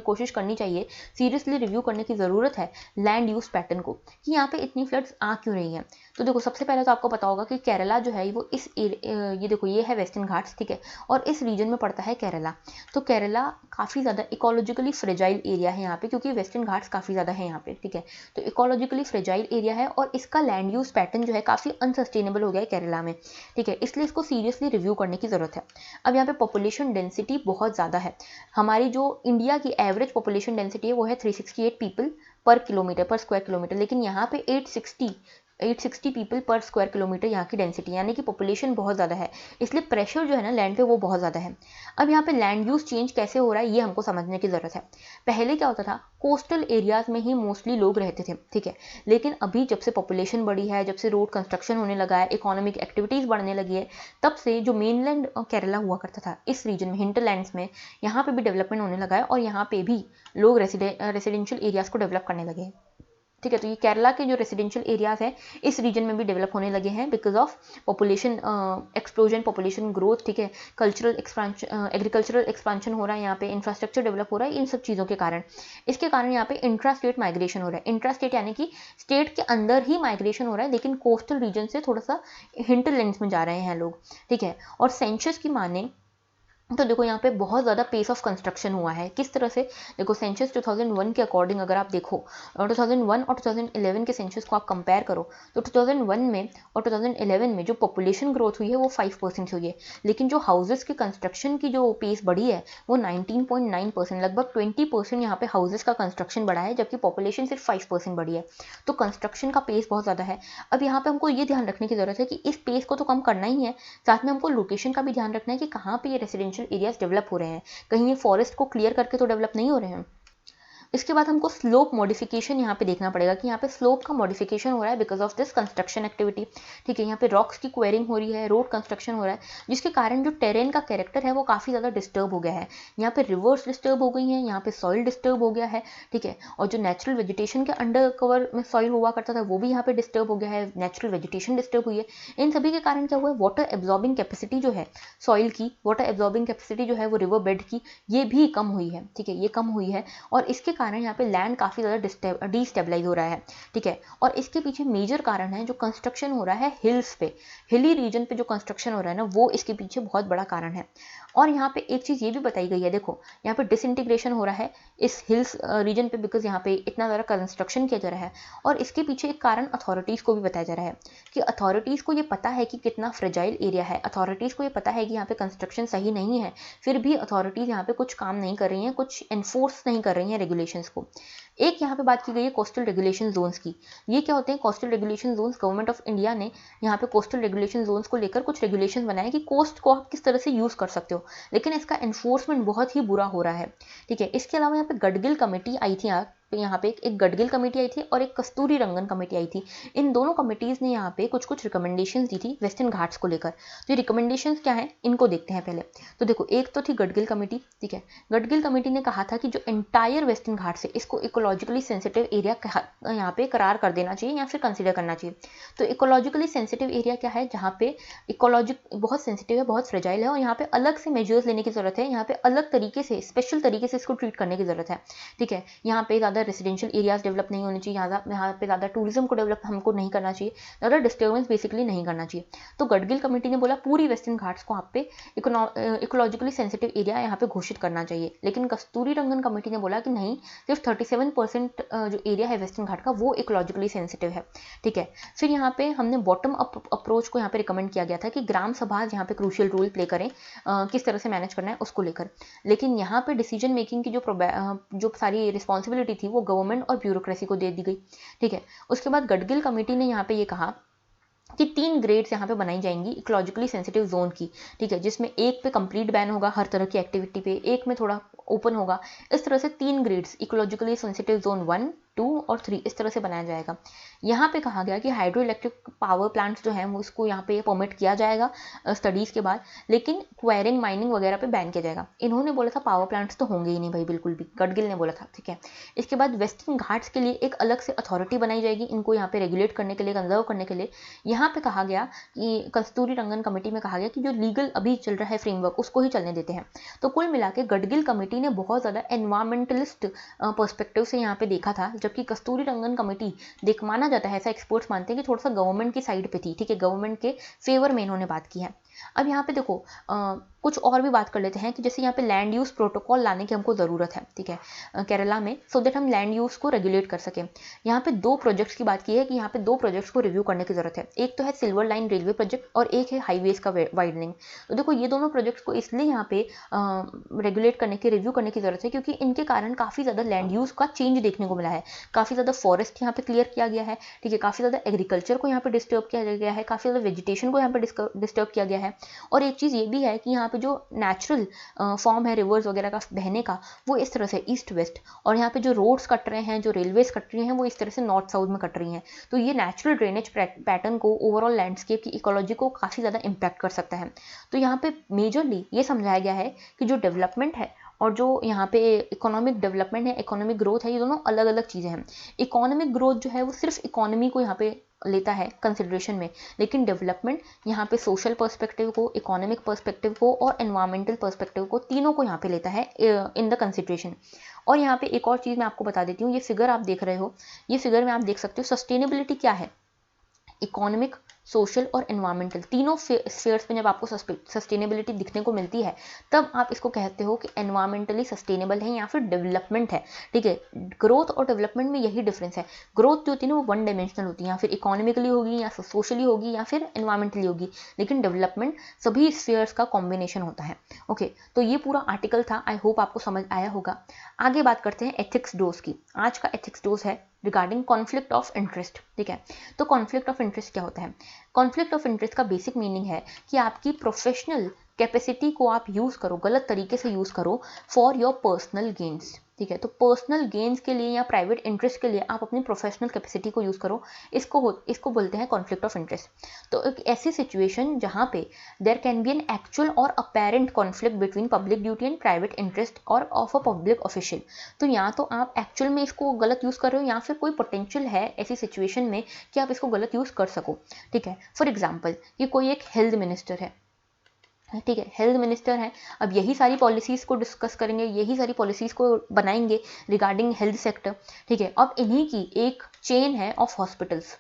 कोशिश करनी चाहिए, सीरियसली रिव्यू करने की ज़रूरत है लैंड यूज पैटर्न को, कि यहाँ पे इतनी फ्लड्स आ क्यों रही हैं। तो देखो सबसे पहले तो आपको पता होगा कि केरला जो है वो ये देखो ये है वेस्टर्न घाट्स, ठीक है, और इस रीजन में पड़ता है केरला। तो केरला काफ़ी ज़्यादा इकोलॉजिकली फ्रेजाइल एरिया है यहाँ पे, क्योंकि वेस्टर्न घाट्स काफ़ी ज़्यादा है यहाँ पे, ठीक है। तो इकोलॉजिकली फ्रेजाइल एरिया है और इसका लैंड यूज पैटर्न जो है काफ़ी अनसस्टेनेबल हो गया है केरला में, ठीक है, इसलिए इसको सीरियसली रिव्यू करने की ज़रूरत है। अब यहाँ पे पॉपुलेशन डेंसिटी बहुत ज़्यादा है। हमारी जो इंडिया की एवरेज पॉपुलेशन डेंसिटी है वो है 368 पीपल पर किलोमीटर, पर स्क्वायर किलोमीटर, लेकिन यहाँ पे 860 पीपल पर स्क्वायर किलोमीटर यहाँ की डेंसिटी, यानी कि पॉपुलेशन बहुत ज़्यादा है, इसलिए प्रेशर जो है ना लैंड पे वो बहुत ज़्यादा है। अब यहाँ पे लैंड यूज चेंज कैसे हो रहा है ये हमको समझने की ज़रूरत है। पहले क्या होता था, कोस्टल एरियाज में ही मोस्टली लोग रहते थे, ठीक है, लेकिन अभी जब से पॉपुलेशन बढ़ी है, जब से रोड कंस्ट्रक्शन होने लगा है, इकोनॉमिक एक्टिविटीज़ बढ़ने लगी है, तब से जो मेनलैंड केरला हुआ करता था इस रीजन में, हिंटरलैंड्स में, यहाँ पे भी डेवलपमेंट होने लगा है और यहाँ पे भी लोग रेसिडेंशियल एरियाज को डेवलप करने लगे हैं, ठीक है। तो ये केरला के जो रेसिडेंशियल एरियाज हैं इस रीजन में भी डेवलप होने लगे हैं because of population explosion, population growth, ठीक है, कल्चरल एक्सपांशन, एग्रीकल्चरल एक्सपांशन हो रहा है, यहाँ पे इंफ्रास्ट्रक्चर डेवलप हो रहा है, इन सब चीज़ों के कारण। इसके कारण यहाँ पे इंट्रा स्टेट माइग्रेशन हो रहा है। इंट्रा स्टेट यानी कि स्टेट के अंदर ही माइग्रेशन हो रहा है, लेकिन कोस्टल रीजन से थोड़ा सा हिंटरलैंड्स में जा रहे हैं लोग, ठीक है। और सेंसस की माने तो देखो यहाँ पे बहुत ज़्यादा पेस ऑफ कंस्ट्रक्शन हुआ है। किस तरह से, देखो सेंसस 2001 के अकॉर्डिंग अगर आप देखो, 2001 और 2011 के सेंसस को आप कंपेयर करो तो 2001 में और 2011 में जो पॉपुलेशन ग्रोथ हुई है वो 5% हुई है, लेकिन जो हाउसेस के कंस्ट्रक्शन की जो पेस बढ़ी है वो 19.9%, लगभग 20% यहाँ पे हाउसेस का कंस्ट्रक्शन बढ़ा है, जबकि पॉपुलेशन सिर्फ 5% बढ़ी है। तो कंस्ट्रक्शन का पेस बहुत ज़्यादा है। अब यहाँ पे हमको ये ध्यान रखने की ज़रूरत है कि इस पेस को तो कम करना ही है, साथ में हमको लोकेशन का भी ध्यान रखना है कि कहाँ पे ये रेसिडेंशियल एरियाज डेवलप हो रहे हैं, कहीं ये फॉरेस्ट को क्लियर करके तो डेवलप नहीं हो रहे हैं। इसके बाद हमको स्लोप मॉडिफिकेशन यहाँ पे देखना पड़ेगा कि यहाँ पे स्लोप का मॉडिफिकेशन हो रहा है because of this construction activity, ठीक है। यहाँ पे रॉक्स की क्वेरिंग हो रही है, रोड कंस्ट्रक्शन हो रहा है, जिसके कारण जो टेरेन का कैरेक्टर है वो काफ़ी ज़्यादा डिस्टर्ब हो गया है। यहाँ पे रिवर्स डिस्टर्ब हो गई हैं, यहाँ पे सॉइल डिस्टर्ब हो गया है, ठीक है, और जो नेचुरल वेजिटेशन के अंडर कवर में सॉइल हुआ करता था वो भी यहाँ पे डिस्टर्ब हो गया है, नेचुरल वेजिटेशन डिस्टर्ब हुई है। इन सभी के कारण क्या हुआ है, वाटर एब्जॉर्बिंग कैपेसिटी जो है सॉइल की, वाटर एब्जॉर्बिंग कैपेसिटी जो है वो रिवर बेड की, ये भी कम हुई है, ठीक है, ये कम हुई है, और इसके कारण यहाँ पे लैंड काफ़ी ज़्यादा डिस्टेबलाइज हो रहा है, ठीक है। और इसके पीछे मेजर कारण है जो कंस्ट्रक्शन हो रहा है हिल्स पे, हिली रीजन पे जो कंस्ट्रक्शन हो रहा है ना, वो इसके पीछे बहुत बड़ा कारण है। और यहाँ पे एक चीज़ ये भी बताई गई है, देखो यहाँ पे डिसइंटीग्रेशन हो रहा है इस हिल्स रीजन पे बिकॉज यहाँ पे इतना ज़्यादा कंस्ट्रक्शन किया जा रहा है। और इसके पीछे एक कारण अथॉरिटीज़ को भी बताया जा रहा है कि अथॉरिटीज़ को ये पता है कि कितना फ्रेजाइल एरिया है, अथॉरिटीज़ को ये पता है कि यहाँ पे कंस्ट्रक्शन सही नहीं है, फिर भी अथॉरिटीज़ यहाँ पे कुछ काम नहीं कर रही हैं, कुछ एनफोर्स नहीं कर रही हैं रेगुलेशंस को। एक यहाँ पे बात की गई है कोस्टल रेगुलेशन जोन्स की। ये क्या होते हैं coastal regulation zones? Government of India ने यहाँ पे कोस्टल रेगुलेशन जोन्स को लेकर कुछ रेगुलेशन बनाए कि कोस्ट को आप किस तरह से यूज़ कर सकते हो, लेकिन इसका एनफोर्समेंट बहुत ही बुरा हो रहा है, ठीक है। इसके अलावा यहाँ पे गडगिल कमेटी आई थी, यहाँ पे एक गडगिल कमेटी आई थी और एक कस्तूरी रंगन कमेटी आई थी। इन दोनों कमेटीज़ ने यहाँ पे कुछ कुछ रिकमेंडेशंस दी थी वेस्टर्न घाट्स को लेकर। तो ये रिकमेंडेशंस क्या हैं इनको देखते हैं पहले। तो देखो एक तो थी गडगिल कमेटी, ठीक है। गडगिल कमेटी ने कहा था कि जो एंटायर वेस्टर्न घाट्स है इसको इकोलॉजिकली सेंसिटिव एरिया यहाँ पे करार कर देना चाहिए या फिर कंसिडर करना चाहिए। तो इकोलॉजिकली सेंसिटिव एरिया क्या है? जहाँ पे इकोलॉजिक बहुत सेंसिटिव है, बहुत फ्रेजाइल है, और यहाँ पे अलग से मेजर्स लेने की जरूरत है, यहाँ पे अलग तरीके से स्पेशल तरीके से इसको ट्रीट करने की जरूरत है, ठीक है। यहाँ पे ज़्यादा रेसिडेंशियल एरियाज डेवलप नहीं होने चाहिए, यहाँ पे ज़्यादा टूरिज्म को डेवलप हमको नहीं करना चाहिए, ज़्यादा डिस्टर्बेंस बेसिकली नहीं करना चाहिए। तो गडगिल कमेटी ने बोला पूरी वेस्टर्न घाट्स को आप पे इकोलॉजिकली सेंसिटिव एरिया यहाँ पे घोषित करना चाहिए। लेकिन कस्तूरी रंगन कमेटी ने बोला कि नहीं, सिर्फ 37% जो एरिया है वेस्टर्न घाट का वो इकोलॉजिकली सेंसिटिव है, ठीक है। फिर यहाँ पे हमने बॉटम अप अप्रोच को यहाँ पे रिकमेंड किया गया था कि ग्राम सभा यहाँ पे क्रूशियल रोल प्ले करें, किस तरह से मैनेज करना है उसको लेकर। लेकिन यहाँ पे डिसीजन मेकिंग की जो सारी रिस्पॉन्सिबिलिटी थी वो गवर्नमेंट और ब्यूरोक्रेसी को दे दी गई, ठीक है। उसके बाद गडगिल कमेटी ने यहाँ पे ये कहा कि 3 ग्रेड्स यहाँ पे बनाई जाएंगी इकोलॉजिकली सेंसिटिव जोन की, ठीक है, जिसमें एक पे कंप्लीट बैन होगा हर तरह की एक्टिविटी पे, एक में थोड़ा ओपन होगा। इस तरह से 3 ग्रेड्स इकोलॉजिकली सेंसिटिव जोन 1, 2 और 3 इस तरह से बनाया जाएगा। यहाँ पे कहा गया कि हाइड्रो इलेक्ट्रिक पावर प्लांट्स जो हैं वो इसको यहाँ पे परमिट किया जाएगा स्टडीज़ के बाद, लेकिन क्वायरिंग माइनिंग वगैरह पे बैन किया जाएगा। इन्होंने बोला था पावर प्लांट्स तो होंगे ही नहीं भाई, बिल्कुल भी, गडगिल ने बोला था, ठीक है। इसके बाद वेस्टर्न घाट्स के लिए एक अलग से अथॉरिटी बनाई जाएगी इनको यहाँ पे रेगुलेट करने के लिए, कंजर्व करने के लिए। यहाँ पे कहा गया कि कस्तूरी रंगन कमेटी में कहा गया कि जो लीगल अभी चल रहा है फ्रेमवर्क उसको ही चलने देते हैं। तो कुल मिला के गडगिल कमेटी ने बहुत ज़्यादा एनवायरमेंटलिस्ट पर्सपेक्टिव से यहाँ पे देखा था, जबकि कस्तूरी रंगन कमेटी देख माना जाता है, ऐसा एक्सपर्ट्स मानते हैं कि थोड़ा सा गवर्नमेंट की साइड पे थी, ठीक है, गवर्नमेंट के फेवर में इन्होंने बात की है। अब यहाँ पे देखो कुछ और भी बात कर लेते हैं कि जैसे यहाँ पे लैंड यूज़ प्रोटोकॉल लाने की हमको ज़रूरत है, ठीक है, केरला में, सो दैट हम लैंड यूज़ को रेगुलेट कर सकें। यहाँ पे 2 प्रोजेक्ट्स की बात की है कि यहाँ पे 2 प्रोजेक्ट्स को रिव्यू करने की ज़रूरत है। एक तो है सिल्वर लाइन रेलवे प्रोजेक्ट और एक है हाईवेज का वाइडनिंग। तो देखो ये दोनों प्रोजेक्ट्स को इसलिए यहाँ पे रेगुलेट करने की, रिव्यू करने की ज़रूरत है क्योंकि इनके कारण काफ़ी ज़्यादा लैंड यूज़ का चेंज देखने को मिला है। काफ़ी ज़्यादा फॉरेस्ट यहाँ पे क्लियर किया गया है, ठीक है, काफ़ी ज़्यादा एग्रीकल्चर को यहाँ पे डिस्टर्ब किया गया है, काफ़ी ज़्यादा वेजिटेशन को यहाँ पे डिस्टर्ब किया गया है। और एक चीज़ ये भी है कि यहाँ पे जो नेचुरल फॉर्म है रिवर्स वगैरह का बहने का, वो इस तरह से ईस्ट वेस्ट, और यहाँ पे जो रोड्स कट रहे हैं, जो रेलवेज कट रही हैं, वो इस तरह से नॉर्थ साउथ में कट रही हैं। तो ये नेचुरल ड्रेनेज पैटर्न को, ओवरऑल लैंडस्केप की इकोलॉजी को काफ़ी ज़्यादा इम्पैक्ट कर सकता है। तो यहाँ पे मेजरली ये समझाया गया है कि जो डेवलपमेंट है और जो यहाँ पे इकोनॉमिक डेवलपमेंट है, इकोनॉमिक ग्रोथ है, ये दोनों अलग अलग चीज़ें हैं। इकोनॉमिक ग्रोथ जो है वो सिर्फ इकोनॉमी को यहाँ पे लेता है कंसिडरेशन में, लेकिन डेवलपमेंट यहाँ पे सोशल पर्सपेक्टिव को, इकोनॉमिक पर्सपेक्टिव को और एनवायरमेंटल पर्सपेक्टिव को, तीनों को यहाँ पे लेता है इन द कंसिडरेशन। और यहाँ पे एक और चीज़ मैं आपको बता देती हूँ, ये फिगर आप देख रहे हो, ये फिगर में आप देख सकते हो सस्टेनेबिलिटी क्या है। इकोनॉमिक, सोशल और एनवायरमेंटल, तीनों स्फीयर्स में जब आपको सस्टेनेबिलिटी दिखने को मिलती है, तब आप इसको कहते हो कि एनवायरमेंटली सस्टेनेबल है या फिर डेवलपमेंट है, ठीक है। ग्रोथ और डेवलपमेंट में यही डिफरेंस है। ग्रोथ जो होती है ना वो वन डायमेंशनल होती है, या फिर इकोनॉमिकली होगी या सोशली होगी या फिर एनवायरमेंटली होगी, लेकिन डेवलपमेंट सभी स्फीयर्स का कॉम्बिनेशन होता है। ओके, तो ये पूरा आर्टिकल था, आई होप आपको समझ आया होगा। आगे बात करते हैं एथिक्स डोज की। आज का एथिक्स डोज है रिगार्डिंग कॉन्फ्लिक्ट ऑफ इंटरेस्ट, ठीक है। तो कॉन्फ्लिक्ट ऑफ इंटरेस्ट क्या होता है? कॉन्फ्लिक्ट ऑफ इंटरेस्ट का बेसिक मीनिंग है कि आपकी प्रोफेशनल कैपेसिटी को आप यूज़ करो, गलत तरीके से यूज़ करो फॉर योर पर्सनल गेन्स, ठीक है। तो पर्सनल गेन्स के लिए या प्राइवेट इंटरेस्ट के लिए आप अपनी प्रोफेशनल कैपेसिटी को यूज़ करो, इसको बोलते हैं कॉन्फ्लिक्ट ऑफ इंटरेस्ट। तो एक ऐसी सिचुएशन जहाँ पे there can be an actual और apparent conflict between public duty and private interest और ऑफ अ पब्लिक ऑफिशियल। तो या तो आप एक्चुअल में इसको गलत यूज़ कर रहे हो या फिर कोई पोटेंशियल है ऐसी सिचुएशन में कि आप इसको गलत यूज़ कर सको, ठीक है। फॉर एग्जाम्पल, ये कोई एक हेल्थ मिनिस्टर है, ठीक है, हेल्थ मिनिस्टर है, अब यही सारी पॉलिसीज़ को डिस्कस करेंगे, यही सारी पॉलिसीज़ को बनाएंगे रिगार्डिंग हेल्थ सेक्टर, ठीक है। अब इन्हीं की एक चेन है ऑफ हॉस्पिटल्स,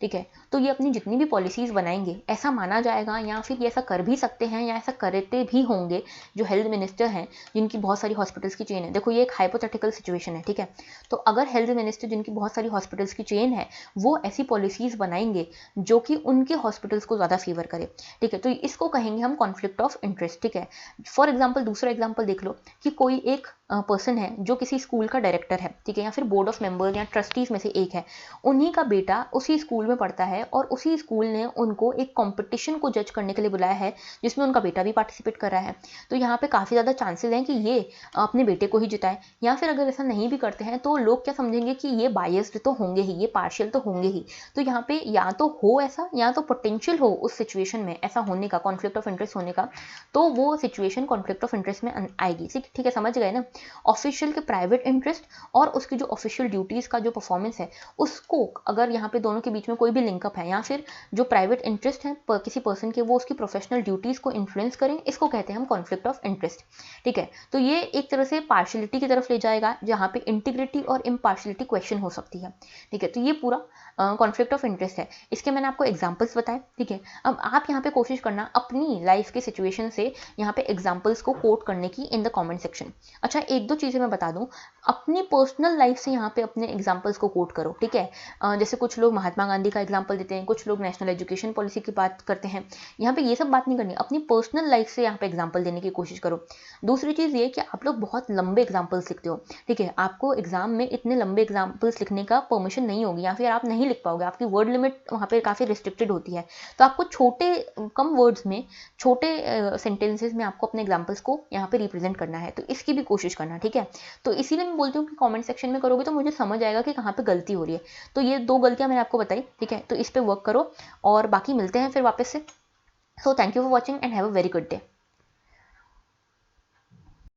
ठीक है। तो ये अपनी जितनी भी पॉलिसीज़ बनाएंगे, ऐसा माना जाएगा या फिर ये ऐसा कर भी सकते हैं या ऐसा करते भी होंगे जो हेल्थ मिनिस्टर हैं जिनकी बहुत सारी हॉस्पिटल्स की चेन है। देखो ये एक हाइपोथेटिकल सिचुएशन है, ठीक है। तो अगर हेल्थ मिनिस्टर जिनकी बहुत सारी हॉस्पिटल्स की चेन है वो ऐसी पॉलिसीज़ बनाएंगे जो कि उनके हॉस्पिटल्स को ज़्यादा फेवर करे, ठीक है, तो इसको कहेंगे हम कॉन्फ्लिक्ट ऑफ इंटरेस्ट, ठीक है। फॉर एग्जाम्पल, दूसरा एग्जाम्पल देख लो कि कोई एक पर्सन है जो किसी स्कूल का डायरेक्टर है, ठीक है, या फिर बोर्ड ऑफ मेंबर्स या ट्रस्टीज में से एक है, उन्हीं का बेटा उसी स्कूल में पढ़ता है और उसी स्कूल ने उनको एक कंपटीशन को जज करने के लिए बुलाया है जिसमें उनका बेटा भी पार्टिसिपेट कर रहा है। तो यहाँ पे काफ़ी ज़्यादा चांसेस हैं कि ये अपने बेटे को ही जिताए, या फिर अगर ऐसा नहीं भी करते हैं तो लोग क्या समझेंगे कि ये बायस्ड तो होंगे ही, ये पार्शियल तो होंगे ही। तो यहाँ पे या तो हो ऐसा, या तो पोटेंशियल हो उस सिचुएशन में ऐसा होने का, कॉन्फ्लिक्ट ऑफ इंटरेस्ट होने का, तो वो सिचुएशन कॉन्फ्लिक्ट ऑफ इंटरेस्ट में आएगी, ठीक है, समझ गए ना। ऑफिशियल के प्राइवेट इंटरेस्ट और उसकी जो ऑफिशियल ड्यूटीज़ का जो परफॉर्मेंस है उसको, अगर यहाँ पे दोनों के बीच में कोई भी लिंकअप है, या फिर जो प्राइवेट इंटरेस्ट है किसी पर्सन के वो उसकी प्रोफेशनल ड्यूटीज़ को इन्फ्लुएंस करें, इसको कहते हैं हम कॉन्फ्लिक्ट ऑफ इंटरेस्ट, ठीक है। तो ये एक तरह से पार्शियलिटी की तरफ ले जाएगा जहाँ पे इंटीग्रिटी और इम्पार्शियलिटी क्वेश्चन हो सकती है, ठीक है। तो ये पूरा कॉन्फ्लिक्ट ऑफ इंटरेस्ट है। इसके मैंने आपको एग्जांपल्स बताए, ठीक है। अब आप यहाँ पे कोशिश करना अपनी लाइफ के सिचुएशन से यहाँ पे एग्जांपल्स को कोट करने की इन द कमेंट सेक्शन। अच्छा, एक दो चीज़ें मैं बता दूँ, अपनी पर्सनल लाइफ से यहाँ पे अपने एग्जांपल्स को कोट करो, ठीक है। जैसे कुछ लोग महात्मा गांधी का एग्जाम्पल देते हैं, कुछ लोग नेशनल एजुकेशन पॉलिसी की बात करते हैं। यहाँ पे ये सब बात नहीं करनी, अपनी पर्सनल लाइफ से यहाँ पे एग्जाम्पल देने की कोशिश करो। दूसरी चीज़ ये कि आप लोग बहुत लंबे एग्जाम्पल्स लिखते हो, ठीक है, आपको एग्जाम में इतने लंबे एग्जाम्पल्स लिखने का परमिशन नहीं होगी, या फिर आप नहीं लिख पाओगे, आपकी वर्ड लिमिट वहाँ पे काफ़ी रिस्ट्रिक्टेड होती है। तो आपको छोटे कम वर्ड्स में, छोटे सेंटेंसेस में आपको अपने एग्जाम्पल्स को यहाँ पे रिप्रेजेंट करना है, तो इसकी भी कोशिश करना, ठीक है। तो इसीलिए मैं बोलती हूँ कि कमेंट सेक्शन में करोगे तो मुझे समझ आएगा कि कहाँ पे गलती हो रही है। तो ये 2 गलतियाँ मैंने आपको बताई, ठीक है, तो इस पे वर्क करो और बाकी मिलते हैं फिर वापस से। So thank you for watching and have a very good day.